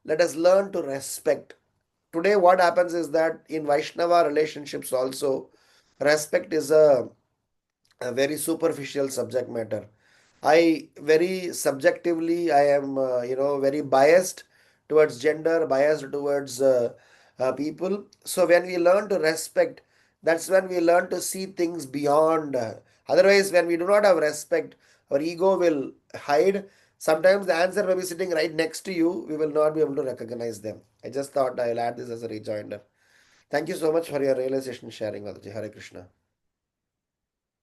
let us learn to respect. Today, what happens is that in Vaishnava relationships also, respect is a very superficial subject matter. I very subjectively, I am, very biased towards gender, biased towards people. So when we learn to respect, that's when we learn to see things beyond. Otherwise, when we do not have respect, our ego will hide. Sometimes the answer may be sitting right next to you. We will not be able to recognize them. I just thought I'll add this as a rejoinder. Thank you so much for your realization sharing, Mataji. Hare Krishna.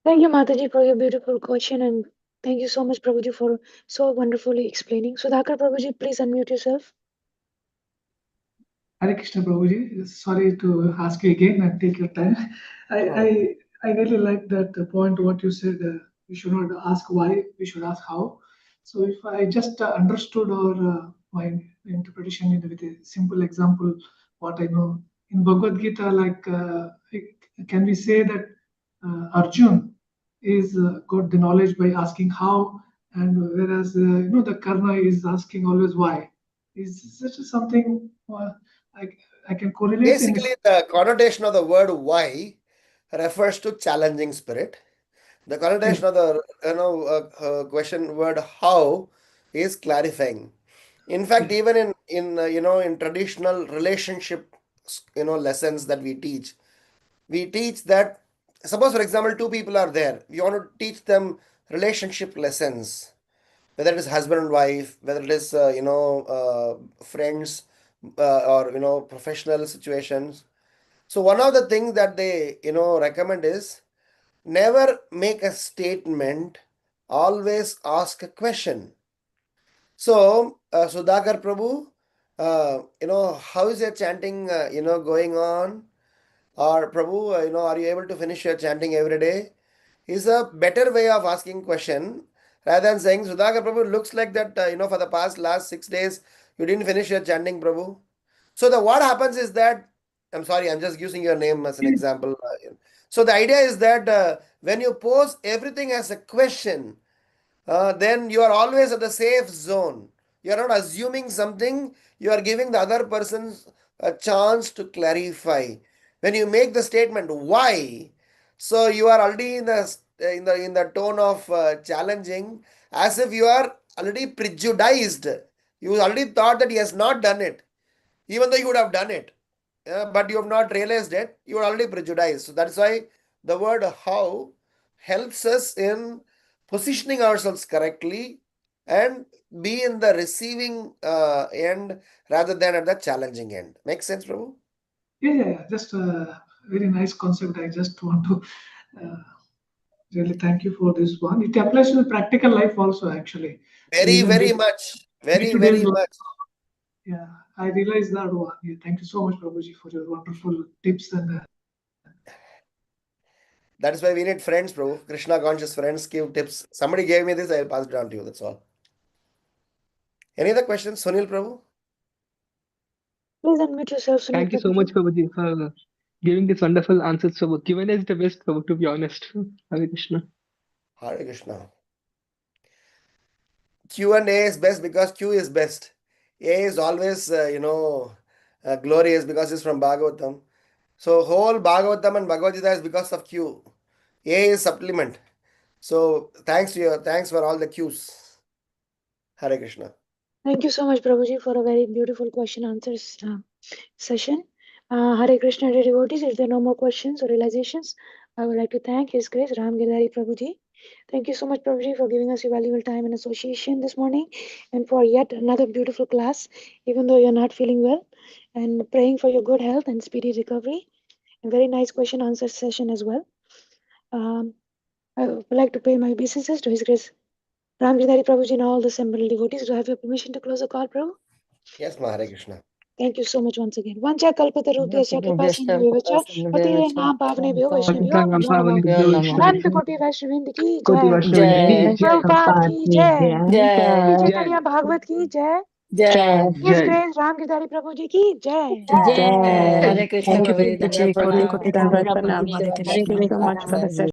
Thank you, Mataji, for your beautiful question, and thank you so much, Prabhuji, for so wonderfully explaining. Sudhakar Prabhuji, please unmute yourself. Hare Krishna Prabhuji, sorry to ask you again and take your time. I No. I, I really like that point what you said. We should not ask why, we should ask how. So if I just understood or my interpretation with a simple example, what I know in Bhagavad Gita, like can we say that Arjun is got the knowledge by asking how, and whereas the Karna is asking always why. Is such something I, I can correlate in Basically, the connotation of the word why refers to challenging spirit. The connotation of the question word how is clarifying. In fact, even in traditional relationship lessons that we teach that, suppose for example two people are there. We want to teach them relationship lessons, whether it is husband and wife, whether it is friends, or professional situations. So one of the things that they recommend is never make a statement, always ask a question. So Sudhakar Prabhu, how is your chanting going on? Or Prabhu, are you able to finish your chanting every day? Is a better way of asking question rather than saying, Sudhakar Prabhu, looks like that, for the last 6 days, you didn't finish your chanting, Prabhu. So what happens is that, I'm sorry, I'm just using your name as an example. So the idea is that when you pose everything as a question, then you are always at the safe zone. You are not assuming something, you are giving the other person a chance to clarify. When you make the statement, why? So you are already in the tone of challenging, as if you are already prejudiced. You already thought that he has not done it, even though you would have done it. But you have not realized it, you are already prejudiced. So that's why the word how helps us in positioning ourselves correctly and be in the receiving end rather than at the challenging end. Makes sense, Prabhu? Yeah. Just a very nice concept. I just want to really thank you for this one. It applies to the practical life also, actually. Very much. Very much. Yeah, I realize that one. Yeah, thank you so much, Prabhuji, for your wonderful tips and. That's why we need friends, Prabhu. Krishna conscious friends give tips. Somebody gave me this, I'll pass it on to you. That's all. Any other questions, Sunil Prabhu? Please unmute yourself, Sunil Thank you so Prabhu. much, Prabhuji, for giving this wonderful answers. So Q&A is the best, Prabhu, to be honest. Hare Krishna. Hare Krishna. Q and A is best because Q is best. A is always, glorious because it's from Bhagavatam. So whole Bhagavatam and Bhagavad Gita is because of Q. A is supplement. So thanks for all the Qs. Hare Krishna. Thank you so much, Prabhuji, for a very beautiful question answers session. Hare Krishna dear devotees. If there are no more questions or realizations, I would like to thank His Grace Ramgiridhari Prabhuji. Thank you so much, Prabhuji, for giving us your valuable time and association this morning and for yet another beautiful class, even though you're not feeling well, and praying for your good health and speedy recovery. A very nice question answer session as well. I would like to pay my obeisances to His Grace Ramgiridhari Prabhuji and all the assembled devotees. Do I have your permission to close the call, Prabhu? Yes, Hare Krishna. Thank you so much once again. Vancha kalpatarubhyascha kripa sindhuvyacha patire pavnebhyo vaishnavyo namo namo. Anant Koti Vaishnavind ki jai. Jai. Prabhupada ki jai. Shri Jai. Chaitanya Bhagavat ki jai. Jai. His Grace Ramgiridhari Prabhuji ki jai. Jai. Jai. Hare Krishna Thank you, Prabhuji. Prabhuji. Koti Pranam. Koti Dandavat Krishna Pranam. Krishna. Thank you so much for the session.